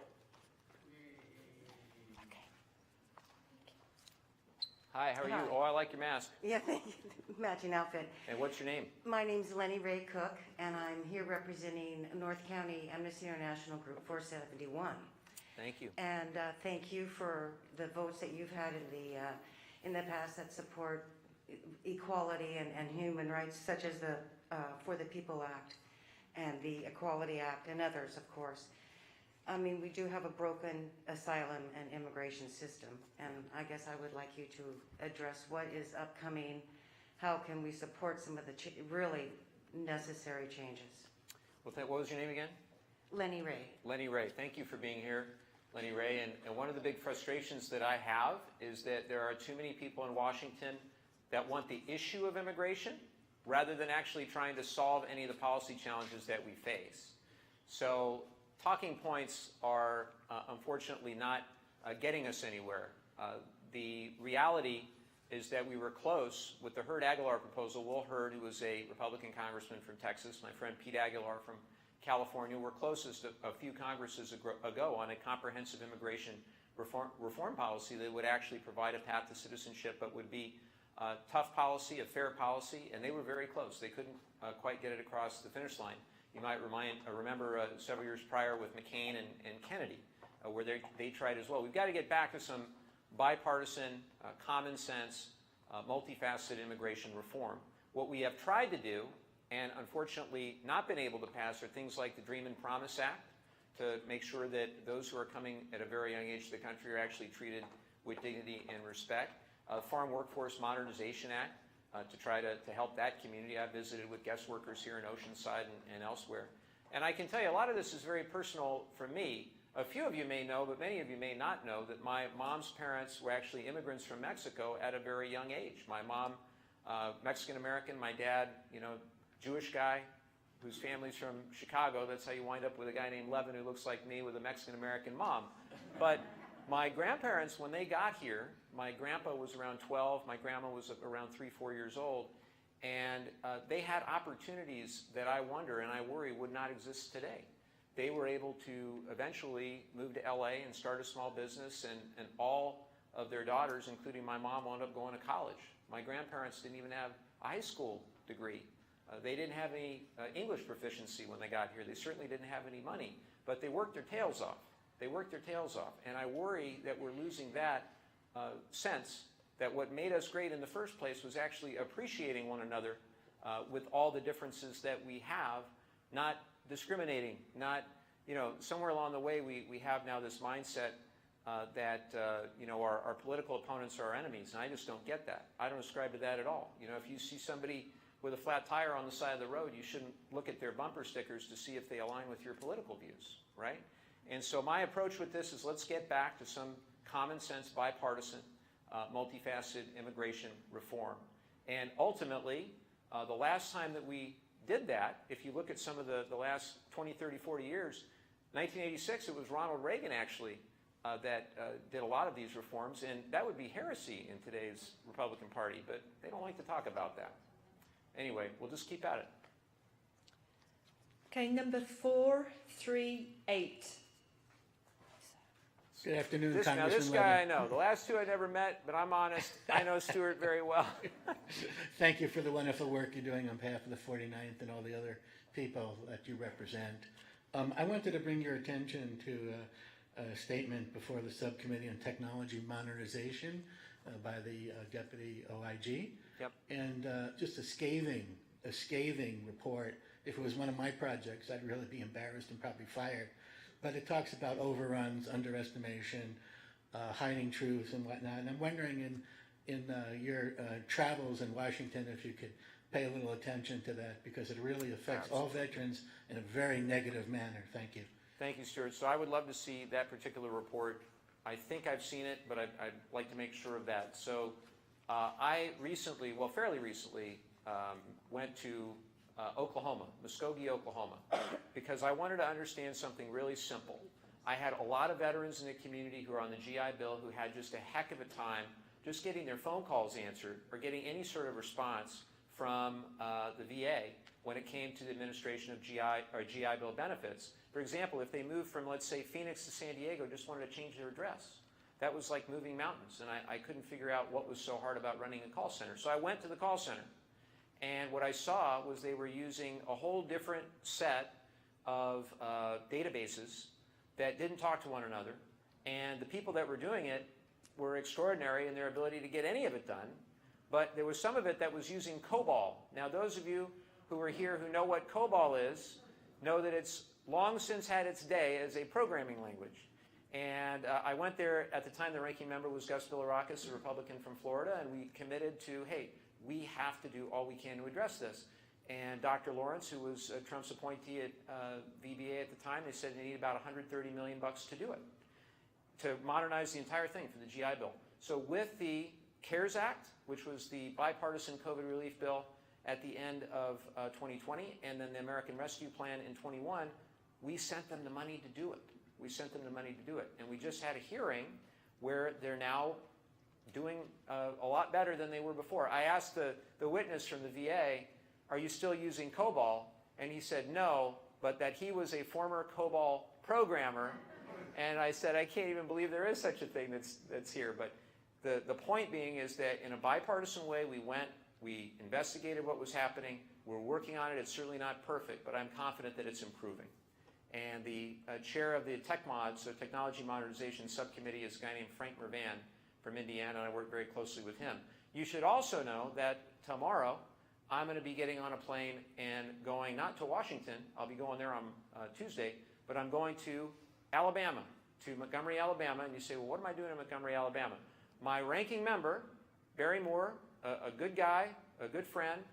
Hi, how are you? Hi. Oh, I like your mask. Yeah, thank you. Matching outfit. And what's your name? My name's Lenny Ray Cook, and I'm here representing North County Amnesty International Group 471. Thank you. And thank you for the votes that you've had in the past that support equality and human rights, such as the For the People Act and the Equality Act and others, of course. I mean, we do have a broken asylum and immigration system, and I guess I would like you to address what is upcoming. How can we support some of the really necessary changes? Well, what was your name again? Lenny Ray. Lenny Ray. Thank you for being here, Lenny Ray. And one of the big frustrations that I have is that there are too many people in Washington that want the issue of immigration rather than actually trying to solve any of the policy challenges that we face. So talking points are unfortunately not getting us anywhere. The reality is that we were close with the Hurd-Aguilar proposal. Will Hurd, who was a Republican congressman from Texas, my friend Pete Aguilar from California, were closest a few Congresses ago on a comprehensive immigration reform policy that would actually provide a path to citizenship, but would be a tough policy, a fair policy, and they were very close. They couldn't quite get it across the finish line. You might remember several years prior with McCain and Kennedy, where they tried as well. We've got to get back to some bipartisan, common sense, multifaceted immigration reform. What we have tried to do, and unfortunately not been able to pass, are things like the Dream and Promise Act, to make sure that those who are coming at a very young age to the country are actually treated with dignity and respect. Farm Workforce Modernization Act, to try to help that community. I've visited with guest workers here in Oceanside and elsewhere. And I can tell you a lot of this is very personal for me. A few of you may know, but many of you may not know, that my mom's parents were actually immigrants from Mexico at a very young age. My mom, Mexican-American, my dad, Jewish guy whose family's from Chicago. That's how you wind up with a guy named Levin who looks like me with a Mexican-American mom. But my grandparents, when they got here, my grandpa was around 12, my grandma was around 3-4 years old, and they had opportunities that I wonder and I worry would not exist today. They were able to eventually move to LA and start a small business, and all of their daughters, including my mom, wound up going to college. My grandparents didn't even have a high school degree. They didn't have any English proficiency when they got here. They certainly didn't have any money, but they worked their tails off. They worked their tails off, and I worry that we're losing that sense that what made us great in the first place was actually appreciating one another with all the differences that we have, not discriminating, not, somewhere along the way we have now this mindset that, our political opponents are our enemies, and I just don't get that. I don't ascribe to that at all. If you see somebody with a flat tire on the side of the road, you shouldn't look at their bumper stickers to see if they align with your political views, right? And so my approach with this is let's get back to some common sense, bipartisan, multifaceted immigration reform. And ultimately, the last time that we did that, if you look at some of the last 20, 30, 40 years, 1986, it was Ronald Reagan actually that did a lot of these reforms, and that would be heresy in today's Republican Party, but they don't like to talk about that. Anyway, we'll just keep at it. Okay, number 438. Good afternoon, Now Congressman this guy I Levin. know. The last two I never met, but I'm honest. I know Stuart very well. Thank you for the wonderful work you're doing on behalf of the 49th and all the other people that you represent. I wanted to bring your attention to a statement before the Subcommittee on Technology Modernization by the Deputy OIG. Yep. And just a scathing report. If it was one of my projects, I'd really be embarrassed and probably fired. But it talks about overruns, underestimation, hiding truth and whatnot. And I'm wondering in your travels in Washington if you could pay a little attention to that, because it really affects all veterans in a very negative manner. Thank you. Thank you, Stuart. So I would love to see that particular report. I think I've seen it, but I'd like to make sure of that. So I recently, well, fairly recently, went to Oklahoma, Muskogee, Oklahoma, because I wanted to understand something really simple. I had a lot of veterans in the community who are on the GI Bill who had just a heck of a time just getting their phone calls answered or getting any sort of response from the VA when it came to the administration of GI Bill benefits. For example, if they moved from, let's say, Phoenix to San Diego, just wanted to change their address. That was like moving mountains, and I couldn't figure out what was so hard about running a call center. So I went to the call center, and what I saw was they were using a whole different set of databases that didn't talk to one another, and the people that were doing it were extraordinary in their ability to get any of it done, but there was some of it that was using COBOL. Now, those of you who are here who know what COBOL is know that it's long since had its day as a programming language. And I went there at the time. The ranking member was Gus Bilirakis, a Republican from Florida, and we committed to, hey, we have to do all we can to address this. And Dr. Lawrence, who was Trump's appointee at VBA at the time, they said they need about $130 million to do it, to modernize the entire thing for the GI Bill. So with the CARES Act, which was the bipartisan COVID relief bill at the end of 2020, and then the American Rescue Plan in 21, we sent them the money to do it. We sent them the money to do it. And we just had a hearing where they're now doing a lot better than they were before. I asked the witness from the VA, are you still using COBOL? And he said no, but that he was a former COBOL programmer. And I said, I can't even believe there is such a thing that's here. But the point being is that in a bipartisan way, we investigated what was happening. We're working on it. It's certainly not perfect, but I'm confident that it's improving. And the chair of the TechMod, so Technology Modernization Subcommittee, is a guy named Frank Mervan from Indiana, and I work very closely with him. You should also know that tomorrow I'm going to be getting on a plane and going not to Washington, I'll be going there on Tuesday, but I'm going to Alabama, to Montgomery, Alabama. And you say, well, what am I doing in Montgomery, Alabama? My ranking member, Barry Moore, a good guy, a good friend,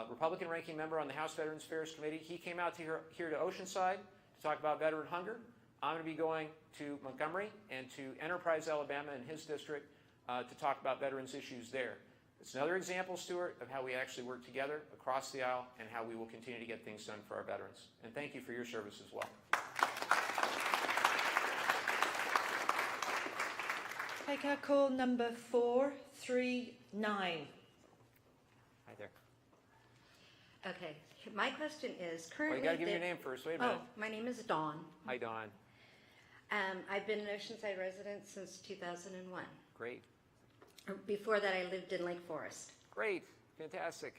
Republican ranking member on the House Veterans Affairs Committee, he came out here to Oceanside to talk about veteran hunger. I'm going to be going to Montgomery and to Enterprise, Alabama, in his district to talk about veterans issues there. It's another example, Stuart, of how we actually work together across the aisle and how we will continue to get things done for our veterans. And thank you for your service as well. Okay, can I call number 439? Hi there. Okay, my question is Well, currently. you got to give me your name first. Wait a minute. Oh, my name is Dawn. Hi, Dawn. I've been an Oceanside resident since 2001. Great. Before that, I lived in Lake Forest, Great. Fantastic.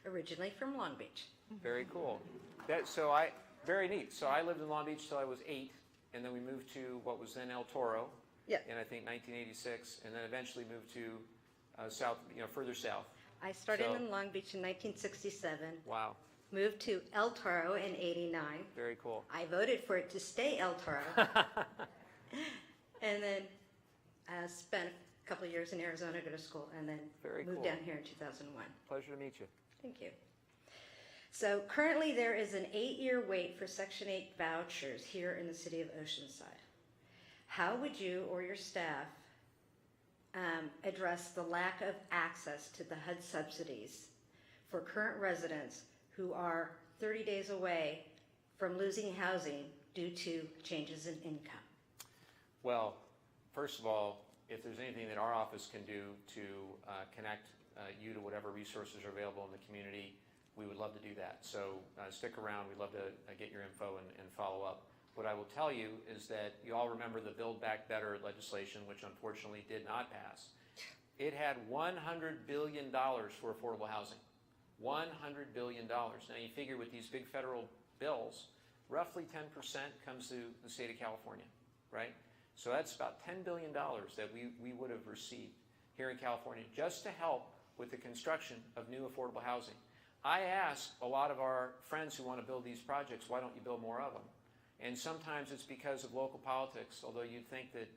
originally from Long Beach. Very cool. Very neat. So I lived in Long Beach till I was 8, and then we moved to what was then El Toro Yeah. in, I think, 1986, and then eventually moved to further south. I started So- in Long Beach in 1967, Wow. moved to El Toro in 89. Very cool. I voted for it to stay El Toro, and then spent a couple of years in Arizona, go to school, and then Very moved cool. down here in 2001. Pleasure to meet you. Thank you. So currently there is an 8-year wait for Section 8 vouchers here in the city of Oceanside. How would you or your staff address the lack of access to the HUD subsidies for current residents who are 30 days away from losing housing due to changes in income? Well, first of all, if there's anything that our office can do to connect you to whatever resources are available in the community, we would love to do that. So stick around. We'd love to get your info and follow up. What I will tell you is that you all remember the Build Back Better legislation, which unfortunately did not pass. It had $100 billion for affordable housing. $100 billion. Now you figure with these big federal bills, roughly 10% comes to the state of California, right? So that's about $10 billion that we would have received here in California just to help with the construction of new affordable housing. I ask a lot of our friends who want to build these projects, why don't you build more of them? And sometimes it's because of local politics, although you'd think that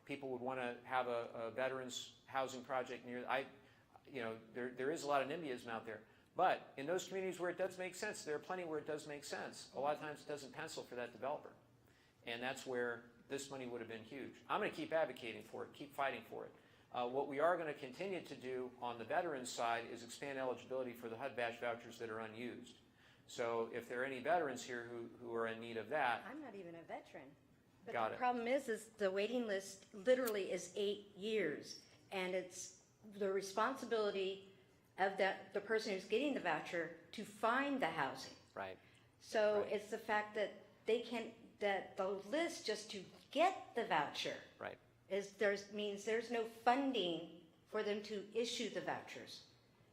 people would want to have a veterans housing project near. There is a lot of NIMBYism out there. But in those communities where it does make sense, there are plenty where it does make sense. A lot of times it doesn't pencil for that developer. And that's where this money would have been huge. I'm going to keep advocating for it, keep fighting for it. What we are going to continue to do on the veterans side is expand eligibility for the HUD badge vouchers that are unused. So if there are any veterans here who are in need of that. I'm not even a veteran. But Got the it. problem is the waiting list literally is 8 years, and it's the responsibility of the person who's getting the voucher to find the housing. Right. So Right. it's the fact that that the list just to get the voucher Right. means there's no funding for them to issue the vouchers,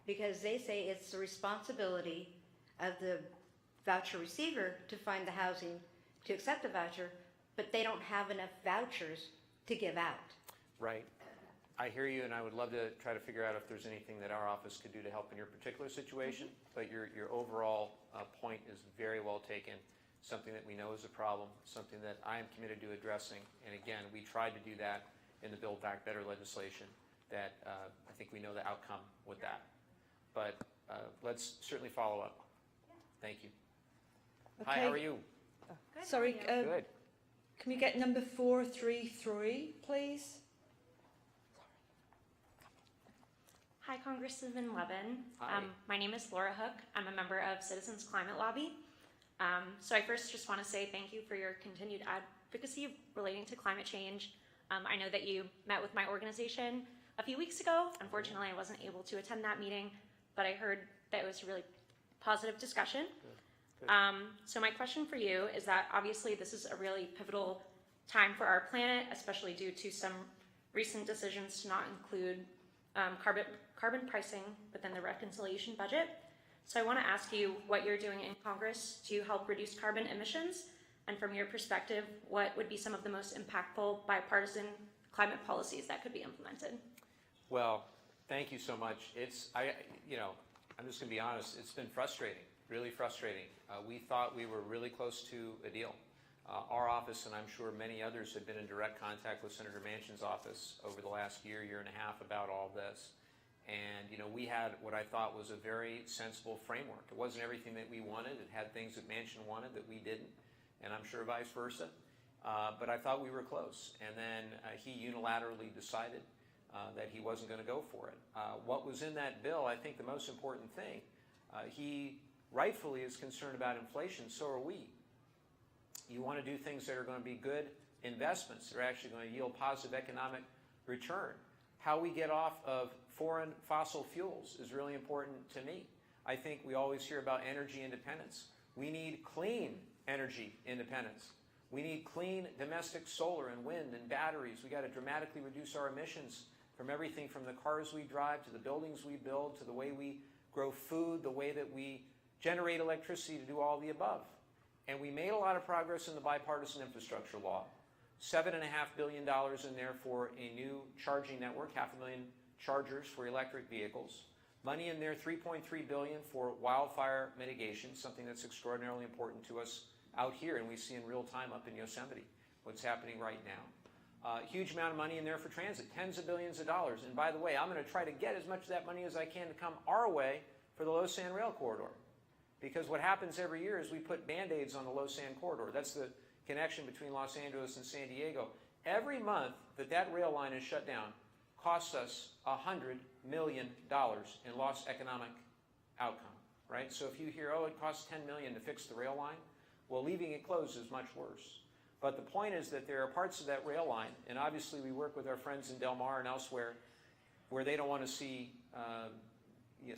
because they say it's the responsibility of the voucher receiver to find the housing to accept the voucher, but they don't have enough vouchers to give out. Right. I hear you, and I would love to try to figure out if there's anything that our office could do to help in your particular situation. But your overall point is very well taken. Something that we know is a problem, something that I am committed to addressing. And again, we tried to do that in the Build Back Better legislation. That I think we know the outcome with that. But let's certainly follow up. Thank you. Hi, Okay. how are you? Sorry, Good. can we get number 433, please? Hi, Congressman Levin. Hi. My name is Laura Hook. I'm a member of Citizens Climate Lobby. So I first just want to say thank you for your continued advocacy relating to climate change. I know that you met with my organization a few weeks ago. Unfortunately, I wasn't able to attend that meeting, but I heard that it was a really positive discussion. Good. So my question for you is that obviously this is a really pivotal time for our planet, especially due to some recent decisions to not include carbon pricing within the reconciliation budget. So I want to ask you what you're doing in Congress to help reduce carbon emissions, and from your perspective, what would be some of the most impactful bipartisan climate policies that could be implemented? Well, thank you so much. I'm just going to be honest. It's been frustrating, really frustrating. We thought we were really close to a deal. Our office, and I'm sure many others, have been in direct contact with Senator Manchin's office over the last year and a half about all this. And, we had what I thought was a very sensible framework. It wasn't everything that we wanted. It had things that Manchin wanted that we didn't, and I'm sure vice versa. But I thought we were close. And then he unilaterally decided that he wasn't going to go for it. What was in that bill, I think the most important thing, he rightfully is concerned about inflation, so are we. You want to do things that are going to be good investments that are actually going to yield positive economic return. How we get off of foreign fossil fuels is really important to me. I think we always hear about energy independence. We need clean energy independence. We need clean domestic solar and wind and batteries. We got to dramatically reduce our emissions from everything from the cars we drive to the buildings we build to the way we grow food, the way that we generate electricity, to do all the above. And we made a lot of progress in the bipartisan infrastructure law. $7.5 billion in there for a new charging network, 500,000 chargers for electric vehicles. Money in there, $3.3 billion for wildfire mitigation, something that's extraordinarily important to us out here, and we see in real time up in Yosemite what's happening right now. Huge amount of money in there for transit, tens of billions of dollars. And by the way, I'm going to try to get as much of that money as I can to come our way for the Lausanne Rail Corridor. Because what happens every year is we put Band-Aids on the Lausanne Corridor. That's the connection between Los Angeles and San Diego. Every month that rail line is shut down costs us $100 million in lost economic outcome, right? So if you hear, oh, it costs $10 million to fix the rail line, well, leaving it closed is much worse. But the point is that there are parts of that rail line, and obviously we work with our friends in Del Mar and elsewhere, where they don't want to see,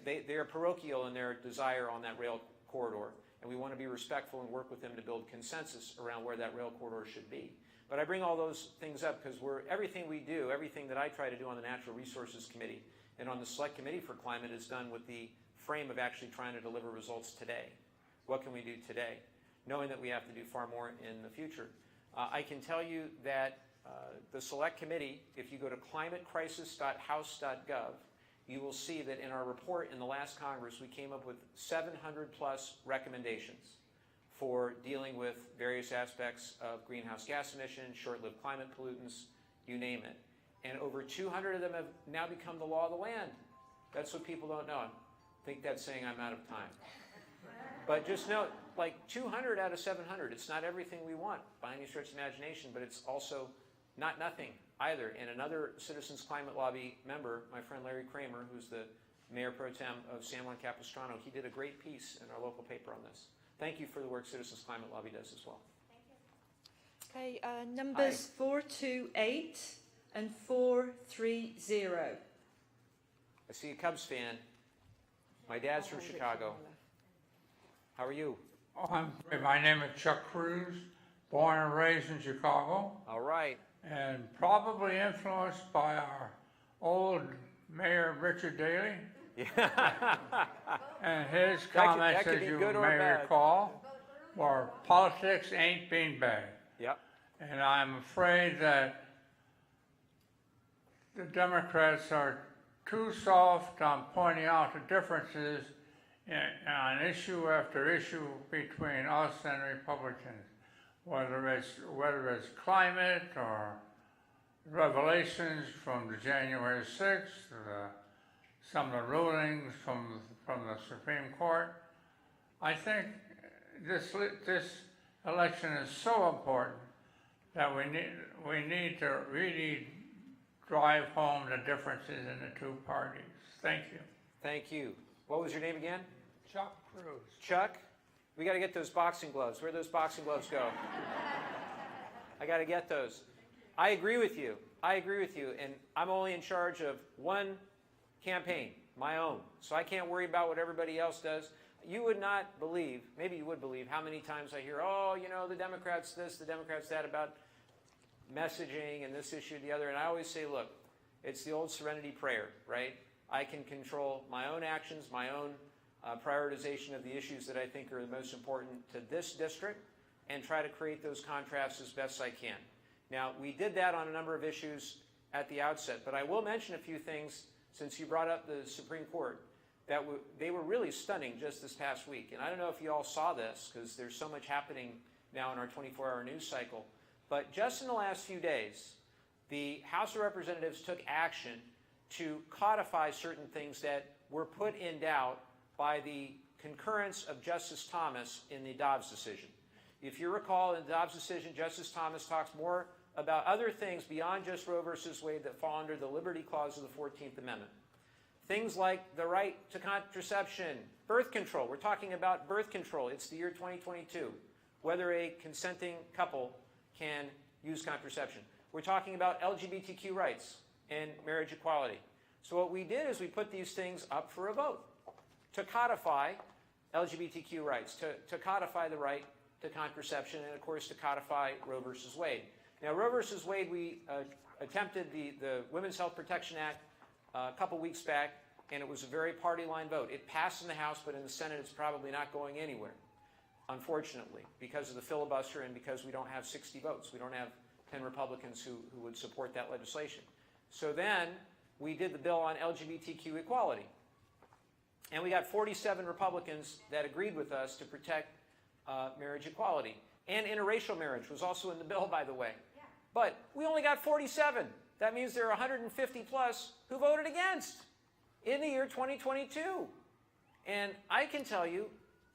they are parochial in their desire on that rail corridor, and we want to be respectful and work with them to build consensus around where that rail corridor should be. But I bring all those things up because everything we do, everything that I try to do on the Natural Resources Committee and on the Select Committee for Climate is done with the frame of actually trying to deliver results today. What can we do today? Knowing that we have to do far more in the future. I can tell you that the Select Committee, if you go to climatecrisis.house.gov, you will see that in our report in the last Congress, we came up with 700 plus recommendations for dealing with various aspects of greenhouse gas emissions, short-lived climate pollutants, you name it. And over 200 of them have now become the law of the land. That's what people don't know. I think that's saying I'm out of time. But just note, like 200 out of 700, it's not everything we want by any stretch of imagination, but it's also not nothing either. And another Citizens Climate Lobby member, my friend Larry Kramer, who's the Mayor Pro Tem of San Juan Capistrano, he did a great piece in our local paper on this. Thank you for the work Citizens Climate Lobby does as well. Okay, numbers 428 and 430. I see a Cubs fan. My dad's from Chicago. How are you? Oh, I'm great. My name is Chuck Cruz, born and raised in Chicago, All right. and probably influenced by our old Mayor Richard Daley Yeah. and his That comments, could as be you good or may bad. recall, were politics ain't beanbag. Yep. And I'm afraid that the Democrats are too soft on pointing out the differences on issue after issue between us and Republicans, whether it's climate or revelations from the January 6th, some of the rulings from the Supreme Court. I think this election is so important that we need to really drive home the differences in the two parties. Thank you. Thank you. What was your name again? Chuck Cruz. Chuck? We got to get those boxing gloves. Where'd those boxing gloves go? I got to get those. I agree with you. I agree with you. And I'm only in charge of one campaign, my own. So I can't worry about what everybody else does. You would not believe, maybe you would believe, how many times I hear, oh, you know, the Democrats this, the Democrats that, about messaging and this issue, the other. And I always say, look, it's the old serenity prayer, right? I can control my own actions, my own prioritization of the issues that I think are the most important to this district, and try to create those contrasts as best I can. Now, we did that on a number of issues at the outset, but I will mention a few things since you brought up the Supreme Court that they were really stunning just this past week. And I don't know if you all saw this because there's so much happening now in our 24-hour news cycle, but just in the last few days, the House of Representatives took action to codify certain things that were put in doubt by the concurrence of Justice Thomas in the Dobbs decision. If you recall, in the Dobbs decision, Justice Thomas talks more about other things beyond just Roe versus Wade that fall under the Liberty Clause of the 14th Amendment. Things like the right to contraception, birth control. We're talking about birth control. It's the year 2022. Whether a consenting couple can use contraception. We're talking about LGBTQ rights and marriage equality. So what we did is we put these things up for a vote to codify LGBTQ rights, to codify the right to contraception, and of course to codify Roe versus Wade. Now, Roe versus Wade, we attempted the Women's Health Protection Act a couple weeks back, and it was a very party line vote. It passed in the House, but in the Senate it's probably not going anywhere, unfortunately, because of the filibuster and because we don't have 60 votes. We don't have 10 Republicans who would support that legislation. So then we did the bill on LGBTQ equality. And we got 47 Republicans that agreed with us to protect marriage equality. And interracial marriage was also in the bill, by the way. Yeah. But we only got 47. That means there are 150 plus who voted against in the year 2022. And I can tell you,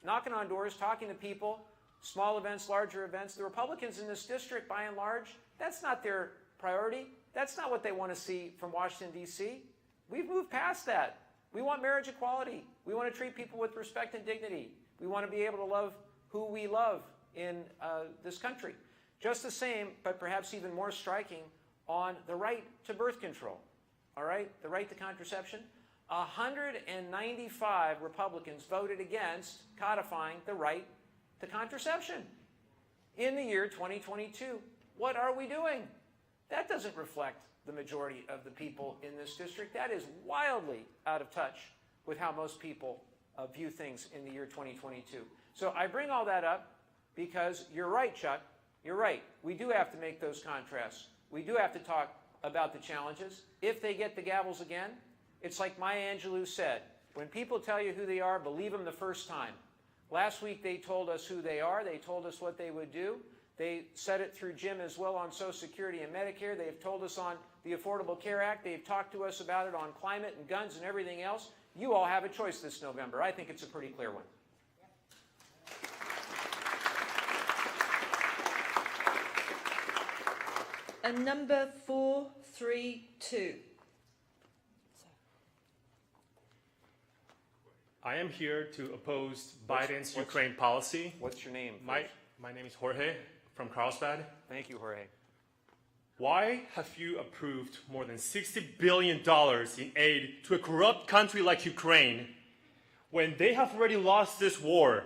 knocking on doors, talking to people, small events, larger events, the Republicans in this district, by and large, that's not their priority. That's not what they want to see from Washington, D.C. We've moved past that. We want marriage equality. We want to treat people with respect and dignity. We want to be able to love who we love in this country. Just the same, but perhaps even more striking, on the right to birth control. All right? The right to contraception. 195 Republicans voted against codifying the right to contraception in the year 2022. What are we doing? That doesn't reflect the majority of the people in this district. That is wildly out of touch with how most people view things in the year 2022. So I bring all that up because you're right, Chuck. You're right. We do have to make those contrasts. We do have to talk about the challenges. If they get the gavels again, it's like Maya Angelou said, when people tell you who they are, believe them the first time. Last week they told us who they are. They told us what they would do. They said it through Jim as well on Social Security and Medicare. They've told us on the Affordable Care Act. They've talked to us about it on climate and guns and everything else. You all have a choice this November. I think it's a pretty clear one. number 432. I am here to oppose Biden's Ukraine policy. What's your name? My first? name is Jorge from Carlsbad. Thank you, Jorge. Why have you approved more than $60 billion in aid to a corrupt country like Ukraine when they have already lost this war?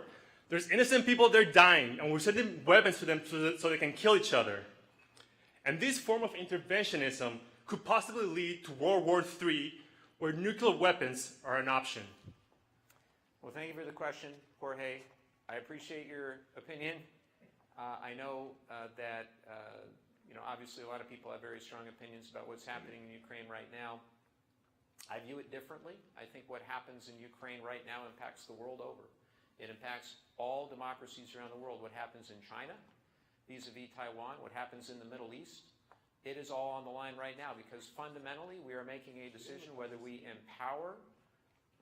There's innocent people there dying, and we're sending weapons to them so they can kill each other. And this form of interventionism could possibly lead to World War III, where nuclear weapons are an option. Well, thank you for the question, Jorge. I appreciate your opinion. I know that obviously a lot of people have very strong opinions about what's happening in Ukraine right now. I view it differently. I think what happens in Ukraine right now impacts the world over. It impacts all democracies around the world. What happens in China, vis-a-vis Taiwan, what happens in the Middle East, it is all on the line right now because fundamentally we are making a decision whether we empower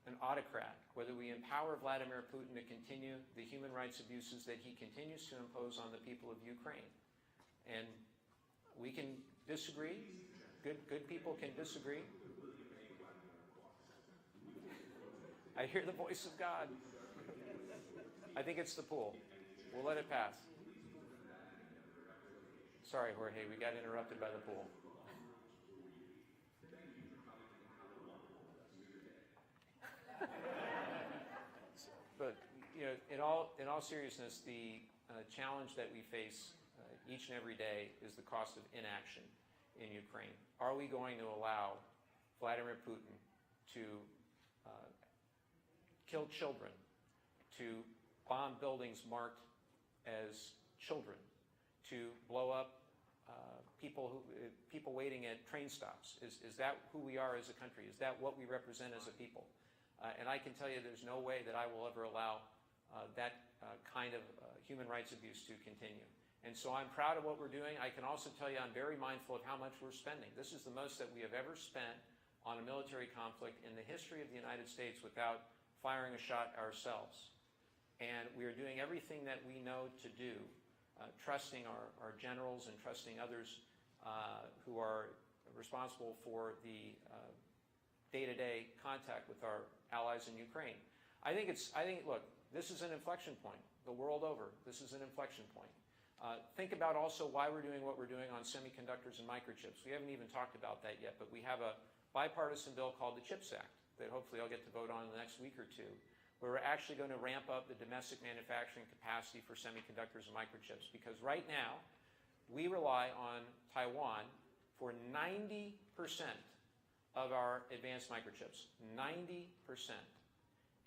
an autocrat, whether we empower Vladimir Putin to continue the human rights abuses that he continues to impose on the people of Ukraine. And we can disagree. Good people can disagree. I hear the voice of God. I think it's the pool. We'll let it pass. Sorry, Jorge, we got interrupted by the pool. But in all seriousness, the challenge that we face each and every day is the cost of inaction in Ukraine. Are we going to allow Vladimir Putin to kill children, to bomb buildings marked as children, to blow up people waiting at train stops? Is that who we are as a country? Is that what we represent as a people? And I can tell you there's no way that I will ever allow that kind of human rights abuse to continue. And so I'm proud of what we're doing. I can also tell you I'm very mindful of how much we're spending. This is the most that we have ever spent on a military conflict in the history of the United States without firing a shot ourselves. And we are doing everything that we know to do, trusting our generals and trusting others who are responsible for the day-to-day contact with our allies in Ukraine. I think, look, this is an inflection point. The world over, this is an inflection point. Think about also why we're doing what we're doing on semiconductors and microchips. We haven't even talked about that yet, but we have a bipartisan bill called the CHIPS Act that hopefully I'll get to vote on in the next week or two, where we're actually going to ramp up the domestic manufacturing capacity for semiconductors and microchips. Because right now, we rely on Taiwan for 90% of our advanced microchips. 90%.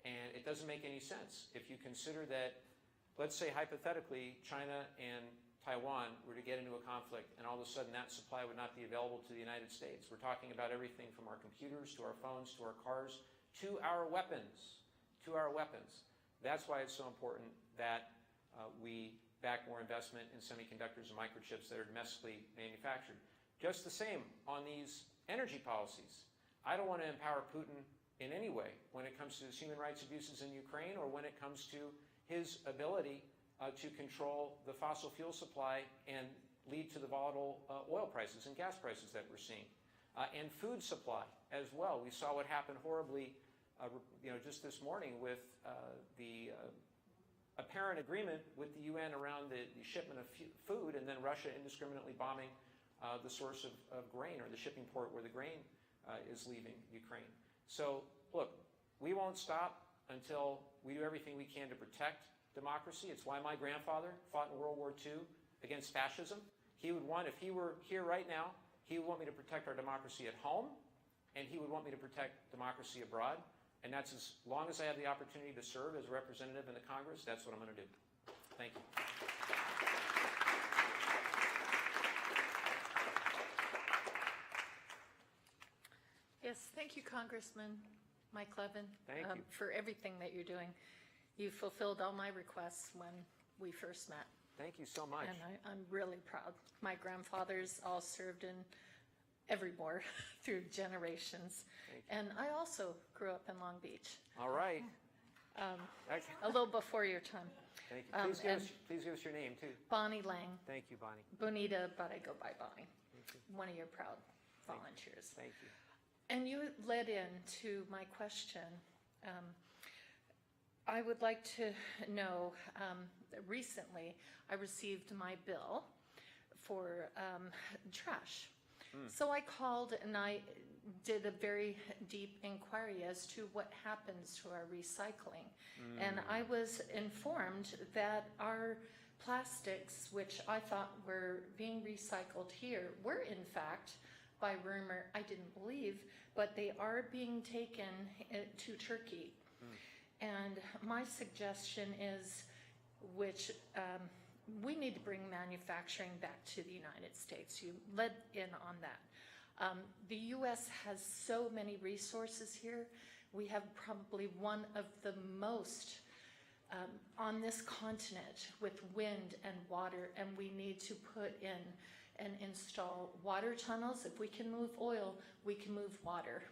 And it doesn't make any sense if you consider that, let's say hypothetically, China and Taiwan were to get into a conflict and all of a sudden that supply would not be available to the United States. We're talking about everything from our computers to our phones to our cars to our weapons. To our weapons. That's why it's so important that we back more investment in semiconductors and microchips that are domestically manufactured. Just the same on these energy policies. I don't want to empower Putin in any way when it comes to his human rights abuses in Ukraine or when it comes to his ability to control the fossil fuel supply and lead to the volatile oil prices and gas prices that we're seeing. And food supply as well. We saw what happened horribly just this morning with the apparent agreement with the UN around the shipment of food and then Russia indiscriminately bombing the source of grain or the shipping port where the grain is leaving Ukraine. So, look, we won't stop until we do everything we can to protect democracy. It's why my grandfather fought in World War II against fascism. He would want, if he were here right now, he would want me to protect our democracy at home, and he would want me to protect democracy abroad. And that's as long as I have the opportunity to serve as a representative in the Congress, that's what I'm going to do. Thank you. Yes, thank you, Congressman Mike Levin, Thank you. for everything that you're doing. You fulfilled all my requests when we first met. Thank you so much. And I'm really proud. My grandfathers all served in every war through generations. And I also grew up in Long Beach. All right. A little before your time. Thank you. Please give us your name, too. Bonnie Lang. Thank you, Bonnie. Bonita, but I go by Bonnie. one of your proud volunteers. Thank you. And you led into my question. I would like to know, that recently I received my bill for trash. So I called and I did a very deep inquiry as to what happens to our recycling. And I was informed that our plastics, which I thought were being recycled here, were in fact, by rumor, I didn't believe, but they are being taken to Turkey. And my suggestion is, which we need to bring manufacturing back to the United States. You led in on that. The U.S. has so many resources here. We have probably one of the most on this continent with wind and water, and we need to put in and install water tunnels. If we can move oil, we can move water.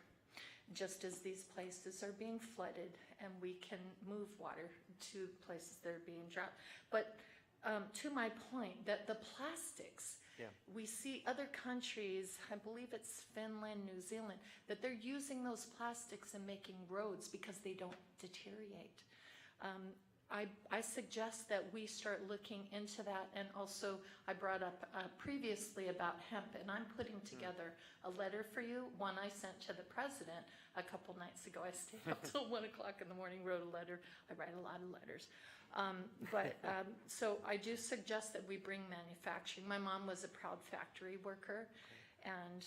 Just as these places are being flooded, and we can move water to places that are being dropped. But to my point, that the plastics, we see other countries, I believe it's Finland, New Zealand, that they're using those plastics and making roads because they don't deteriorate. I suggest that we start looking into that, and also I brought up previously about hemp, and I'm putting together a letter for you, one I sent to the president a couple nights ago. I stayed up till 1 o'clock in the morning, wrote a letter. I write a lot of letters. So I do suggest that we bring manufacturing. My mom was a proud factory worker, and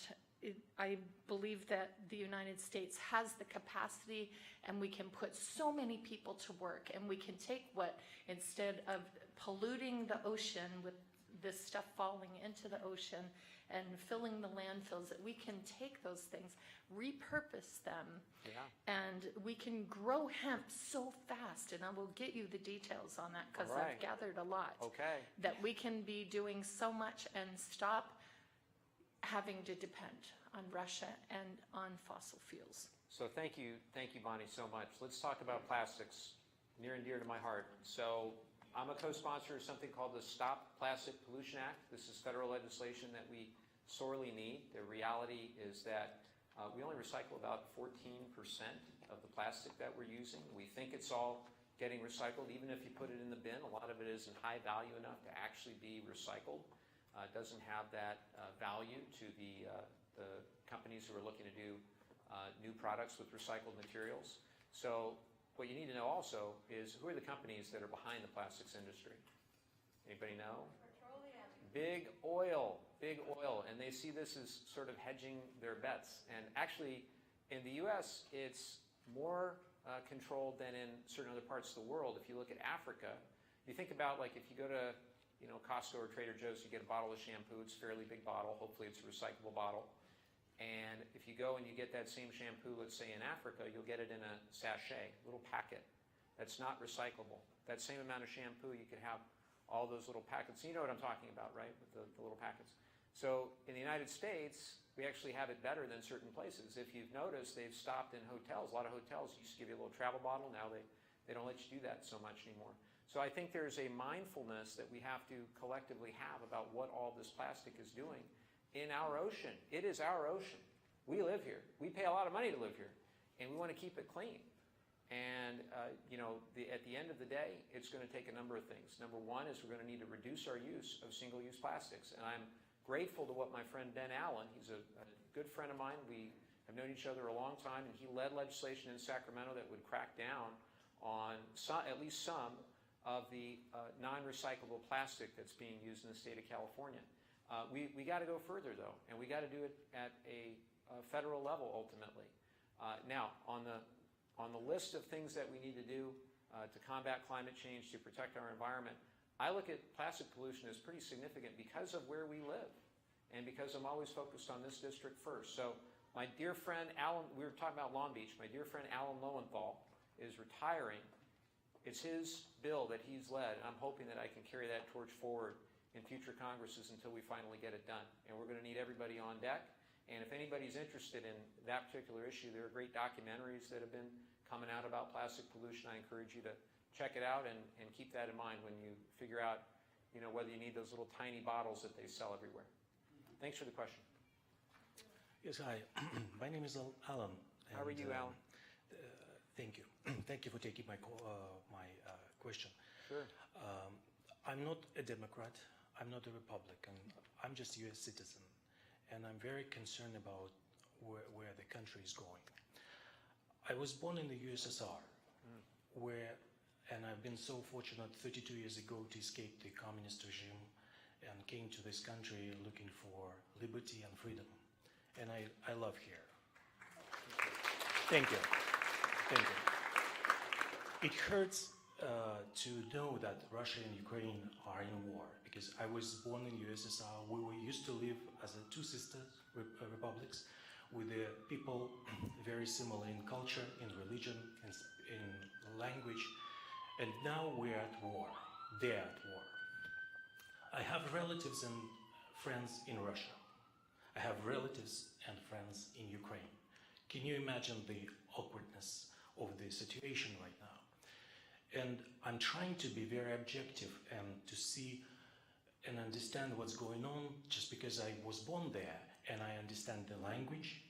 I believe that the United States has the capacity, and we can put so many people to work, and we can take what, instead of polluting the ocean with this stuff falling into the ocean and filling the landfills, that we can take those things, repurpose them, and we can grow hemp so fast, and I will get you the details on that because I've gathered a lot, that we can be doing so much and stop having to depend on Russia and on fossil fuels. So thank you, Bonnie, so much. Let's talk about plastics, near and dear to my heart. So I'm a co-sponsor of something called the Stop Plastic Pollution Act. This is federal legislation that we sorely need. The reality is that we only recycle about 14% of the plastic that we're using. We think it's all getting recycled. Even if you put it in the bin, a lot of it isn't high value enough to actually be recycled. It doesn't have that value to the companies who are looking to do new products with recycled materials. So what you need to know also is, who are the companies that are behind the plastics industry? Anybody know? Petroleum. Big oil, and they see this as sort of hedging their bets. And actually, in the U.S., it's more controlled than in certain other parts of the world. If you look at Africa, you think about, like, if you go to Costco or Trader Joe's, you get a bottle of shampoo. It's a fairly big bottle. Hopefully it's a recyclable bottle. And if you go and you get that same shampoo, let's say in Africa, you'll get it in a sachet, little packet. That's not recyclable. That same amount of shampoo, you could have all those little packets. You know what I'm talking about, right, with the little packets. So in the United States, we actually have it better than certain places. If you've noticed, they've stopped in hotels. A lot of hotels used to give you a little travel bottle. Now they don't let you do that so much anymore. So I think there's a mindfulness that we have to collectively have about what all this plastic is doing in our ocean. It is our ocean. We live here. We pay a lot of money to live here, and we want to keep it clean. And at the end of the day, it's going to take a number of things. Number one is we're going to need to reduce our use of single-use plastics. And I'm grateful to what my friend Ben Allen, he's a good friend of mine. We have known each other a long time, and he led legislation in Sacramento that would crack down on at least some of the non-recyclable plastic that's being used in the state of California. We got to go further, though, and we got to do it at a federal level ultimately. Now, on the list of things that we need to do to combat climate change, to protect our environment, I look at plastic pollution as pretty significant because of where we live, and because I'm always focused on this district first. So my dear friend Alan, we were talking about Long Beach, my dear friend Alan Lowenthal is retiring. It's his bill that he's led, and I'm hoping that I can carry that torch forward in future Congresses until we finally get it done. And we're going to need everybody on deck. And if anybody's interested in that particular issue, there are great documentaries that have been coming out about plastic pollution. I encourage you to check it out and keep that in mind when you figure out, whether you need those little tiny bottles that they sell everywhere. Thanks for the question. Yes, hi. My name is Alan. How are you, Alan? Thank you. Thank you for taking my question. Sure. I'm not a Democrat. I'm not a Republican. I'm just a U.S. citizen, and I'm very concerned about where the country is going. I was born in the USSR, and I've been so fortunate 32 years ago to escape the communist regime and came to this country looking for liberty and freedom. And I love here. Thank you. Thank you. It hurts to know that Russia and Ukraine are in war, because I was born in USSR. We used to live as two sister republics with the people very similar in culture, in religion, in language, and now we're at war. They're at war. I have relatives and friends in Russia. I have relatives and friends in Ukraine. Can you imagine the awkwardness of the situation right now? And I'm trying to be very objective and to see and understand what's going on, just because I was born there and I understand the language.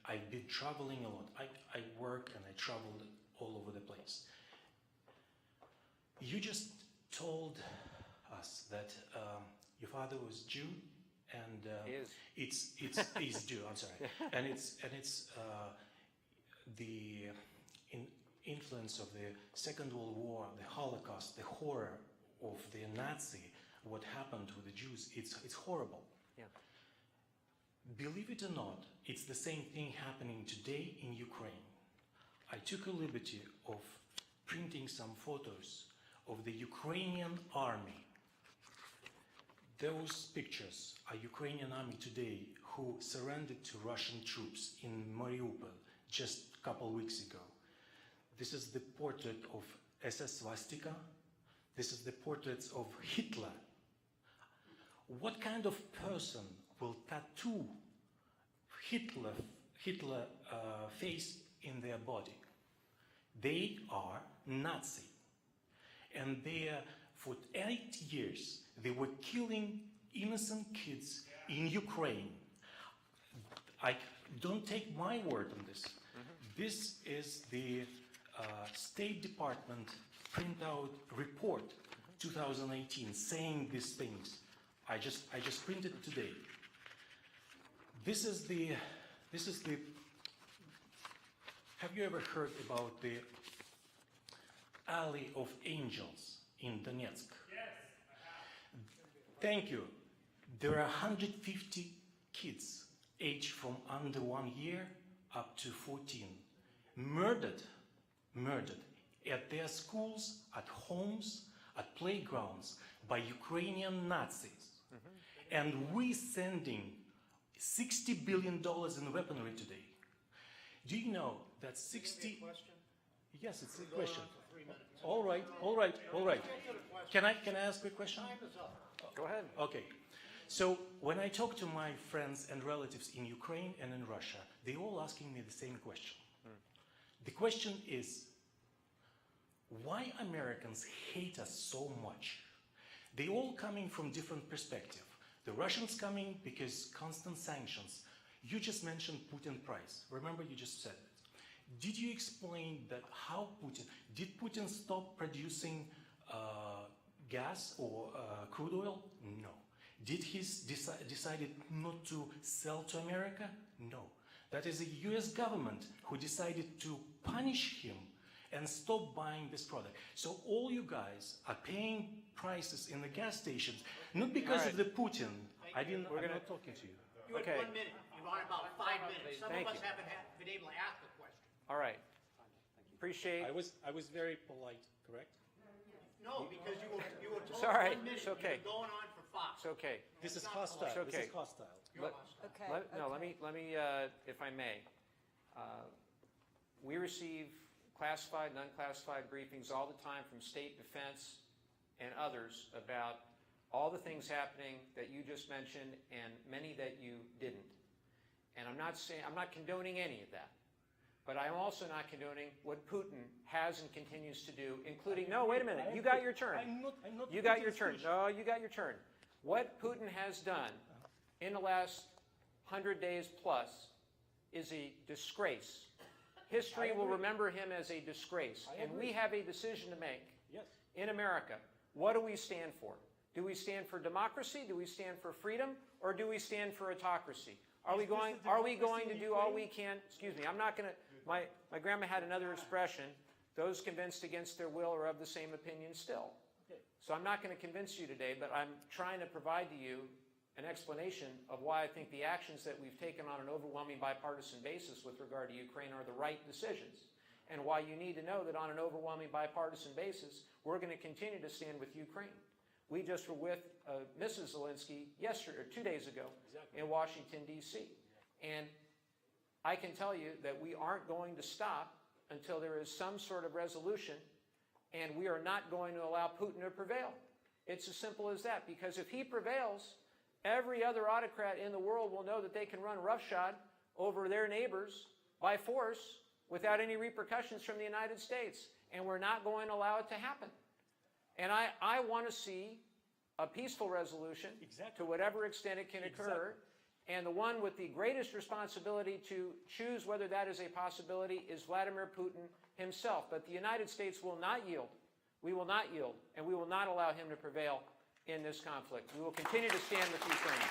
I've been traveling a lot. I work and I traveled all over the place. You just told us that your father was Jew, and he's Jew. I'm sorry, and it's the influence of the Second World War, the Holocaust, the horror of the Nazi, what happened with the Jews. It's horrible. Yeah. Believe it or not, it's the same thing happening today in Ukraine. I took a liberty of printing some photos of the Ukrainian army. Those pictures are Ukrainian army today who surrendered to Russian troops in Mariupol just a couple weeks ago. This is the portrait of SS swastika. This is the portraits of Hitler. What kind of person will tattoo Hitler face in their body? They are Nazi. And for 8 years, they were killing innocent kids in Ukraine. Don't take my word on this. This is the State Department printout report 2018 saying these things. I just printed it today. This is the have you ever heard about the Alley of Angels in Donetsk? Yes, I have. Thank you. There are 150 kids aged from under 1 year up to 14 murdered at their schools, at homes, at playgrounds by Ukrainian Nazis. And we sending $60 billion in weaponry today. Do you know that 60... Yes, it's a question. All right. Can I ask a question? Go ahead. Okay. So when I talk to my friends and relatives in Ukraine and in Russia, they all asking me the same question. The question is, why Americans hate us so much? They all coming from different perspective. The Russians coming because constant sanctions. You just mentioned Putin price. Remember, you just said it. Did you explain that how did Putin stop producing gas or crude oil? No. Did he decided not to sell to America? No. That is the US government who decided to punish him and stop buying this product. So all you guys are paying prices in the gas stations, not because of the Putin. I'm not talking to you. You have 1 minute. You've on about 5 minutes. Some Thank of us you. haven't been able to ask the question. All right. Appreciate. I was very polite, correct? No, because you were told It's all right. 1 minute. It's okay. You've been going on for 5. It's okay. This is hostile. It's okay. This is hostile. Let me, if I may. We receive classified and unclassified briefings all the time from State Defense and others about all the things happening that you just mentioned and many that you didn't. And I'm not condoning any of that. But I'm also not condoning what Putin has and continues to do, including, no, wait a minute, you got your turn. I'm not You got your turn. No, you got your turn. What Putin has done in the last 100 days plus is a disgrace. History will remember him as a disgrace. And we have a decision to make in America. What do we stand for? Do we stand for democracy? Do we stand for freedom? Or do we stand for autocracy? Are we going to do all we can? Excuse me, I'm not going to, my grandma had another expression, those convinced against their will are of the same opinion still. So I'm not going to convince you today, but I'm trying to provide to you an explanation of why I think the actions that we've taken on an overwhelming bipartisan basis with regard to Ukraine are the right decisions, and why you need to know that on an overwhelming bipartisan basis, we're going to continue to stand with Ukraine. We just were with Mrs. Zelensky yesterday, or 2 days ago, in Washington, D.C. And I can tell you that we aren't going to stop until there is some sort of resolution, and we are not going to allow Putin to prevail. It's as simple as that, because if he prevails, every other autocrat in the world will know that they can run roughshod over their neighbors by force without any repercussions from the United States, and we're not going to allow it to happen. And I want to see a peaceful resolution to whatever extent it can occur. And the one with the greatest responsibility to choose whether that is a possibility is Vladimir Putin himself. But the United States will not yield. We will not yield, and we will not allow him to prevail in this conflict. We will continue to stand with Ukraine.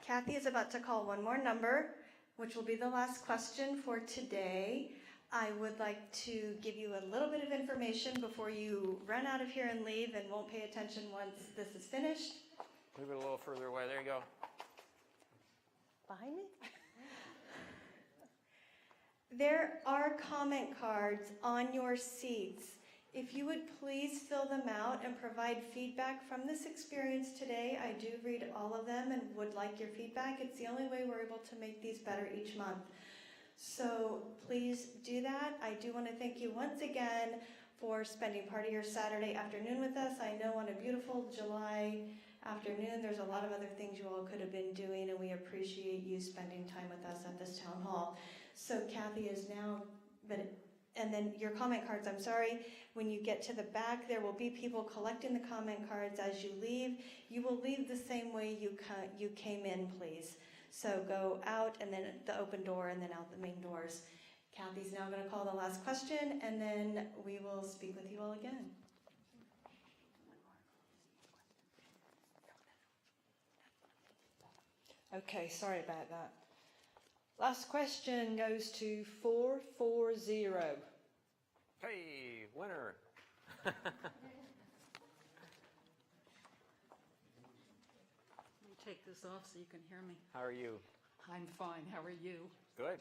Kathy is about to call one more number, which will be the last question for today. I would like to give you a little bit of information before you run out of here and leave and won't pay attention once this is finished. Move it a little further away. There you go. Behind me? There are comment cards on your seats. If you would please fill them out and provide feedback from this experience today. I do read all of them and would like your feedback. It's the only way we're able to make these better each month. So please do that. I do want to thank you once again for spending part of your Saturday afternoon with us. I know on a beautiful July afternoon, there's a lot of other things you all could have been doing, and we appreciate you spending time with us at this town hall. So Kathy is now, and then your comment cards, I'm sorry, when you get to the back, there will be people collecting the comment cards as you leave. You will leave the same way you came in, please. So go out and then the open door and then out the main doors. Kathy's now going to call the last question, and then we will speak with you all again. Okay, sorry about that. Last question goes to 440. Hey, winner. Let me take this off so you can hear me. How are you? I'm fine. How are you? Good.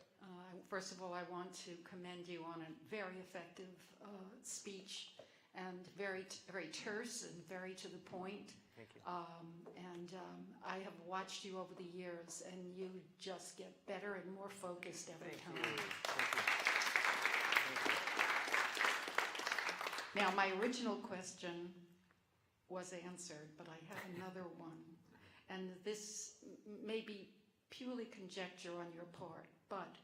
First of all, I want to commend you on a very effective speech, and very terse and very to the point. Thank you. I have watched you over the years, and you just get better and more focused every time. Thank you. Now, my original question was answered, but I have another one. And this may be purely conjecture on your part, but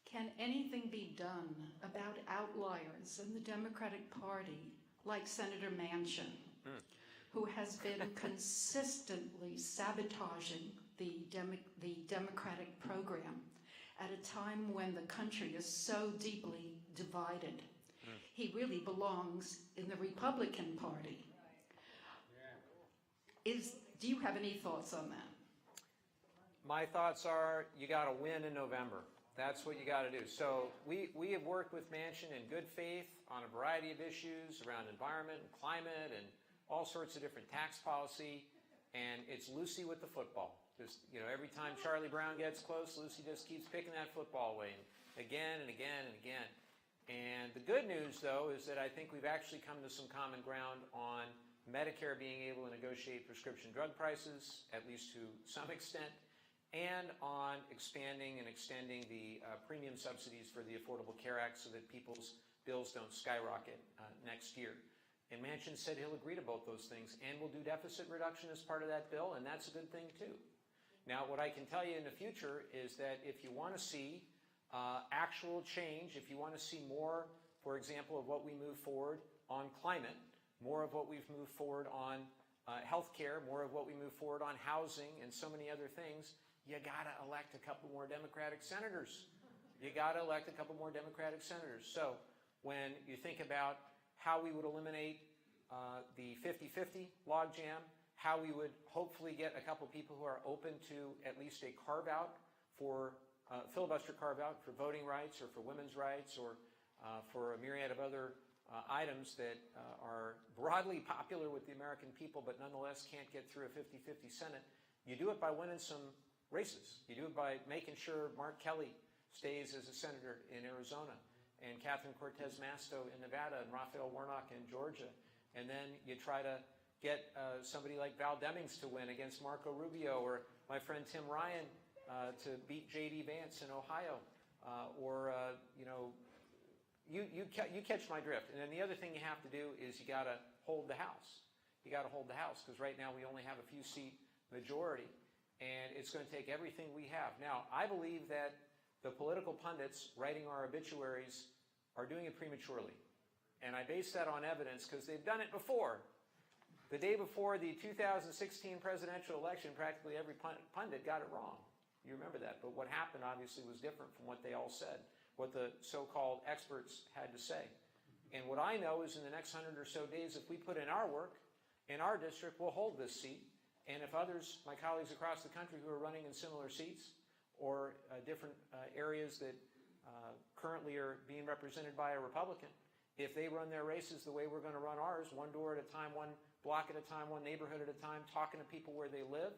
can anything be done about outliers in the Democratic Party, like Senator Manchin, who has been consistently sabotaging the Democratic program at a time when the country is so deeply divided? He really belongs in the Republican Party. Do you have any thoughts on that? My thoughts are you got to win in November. That's what you got to do. So we have worked with Manchin in good faith on a variety of issues around environment and climate and all sorts of different tax policy, and it's Lucy with the football. Just, every time Charlie Brown gets close, Lucy just keeps picking that football away, again and again and again. And the good news, though, is that I think we've actually come to some common ground on Medicare being able to negotiate prescription drug prices, at least to some extent, and on expanding and extending the premium subsidies for the Affordable Care Act so that people's bills don't skyrocket next year. And Manchin said he'll agree to both those things, and we'll do deficit reduction as part of that bill, and that's a good thing too. Now, what I can tell you in the future is that if you want to see actual change, if you want to see more, for example, of what we move forward on climate, more of what we've moved forward on healthcare, more of what we move forward on housing and so many other things, you got to elect a couple more Democratic senators. You got to elect a couple more Democratic senators. So when you think about how we would eliminate the 50-50 logjam, how we would hopefully get a couple people who are open to at least a carve-out for filibuster carve-out for voting rights or for women's rights or for a myriad of other items that are broadly popular with the American people but nonetheless can't get through a 50-50 Senate. You do it by winning some races. You do it by making sure Mark Kelly stays as a senator in Arizona and Catherine Cortez Masto in Nevada and Raphael Warnock in Georgia. And then you try to get somebody like Val Demings to win against Marco Rubio, or my friend Tim Ryan to beat J.D. Vance in Ohio, you catch my drift. And then the other thing you have to do is you got to hold the House. You got to hold the House because right now we only have a few seat majority, and it's going to take everything we have. Now, I believe that the political pundits writing our obituaries are doing it prematurely, and I base that on evidence because they've done it before. The day before the 2016 presidential election, practically every pundit got it wrong. You remember that. But what happened, obviously, was different from what they all said, what the so-called experts had to say. And what I know is in the next 100 or so days, if we put in our work, in our district, we'll hold this seat. And if others, my colleagues across the country who are running in similar seats or different areas that currently are being represented by a Republican, if they run their races the way we're going to run ours, one door at a time, one block at a time, one neighborhood at a time, talking to people where they live,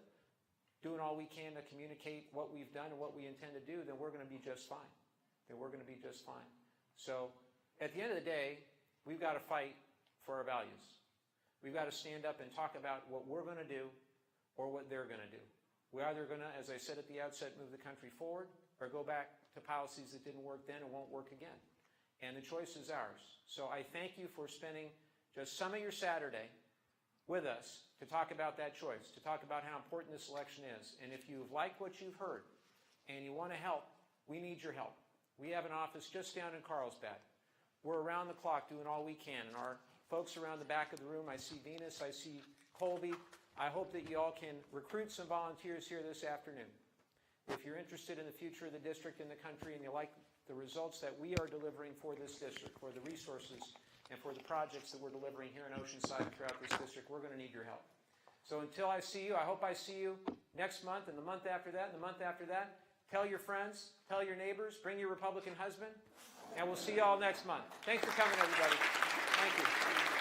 doing all we can to communicate what we've done and what we intend to do, then we're going to be just fine. So at the end of the day, we've got to fight for our values. We've got to stand up and talk about what we're going to do or what they're going to do. We're either going to, as I said at the outset, move the country forward or go back to policies that didn't work then and won't work again. And the choice is ours. So I thank you for spending just some of your Saturday with us to talk about that choice, to talk about how important this election is. And if you've liked what you've heard and you want to help, we need your help. We have an office just down in Carlsbad. We're around the clock doing all we can. And our folks around the back of the room, I see Venus, I see Colby. I hope that you all can recruit some volunteers here this afternoon. If you're interested in the future of the district and the country and you like the results that we are delivering for this district, for the resources and for the projects that we're delivering here in Oceanside and throughout this district, we're going to need your help. So until I see you, I hope I see you next month and the month after that and the month after that. Tell your friends, tell your neighbors, bring your Republican husband, and we'll see you all next month. Thanks for coming, everybody. Thank you.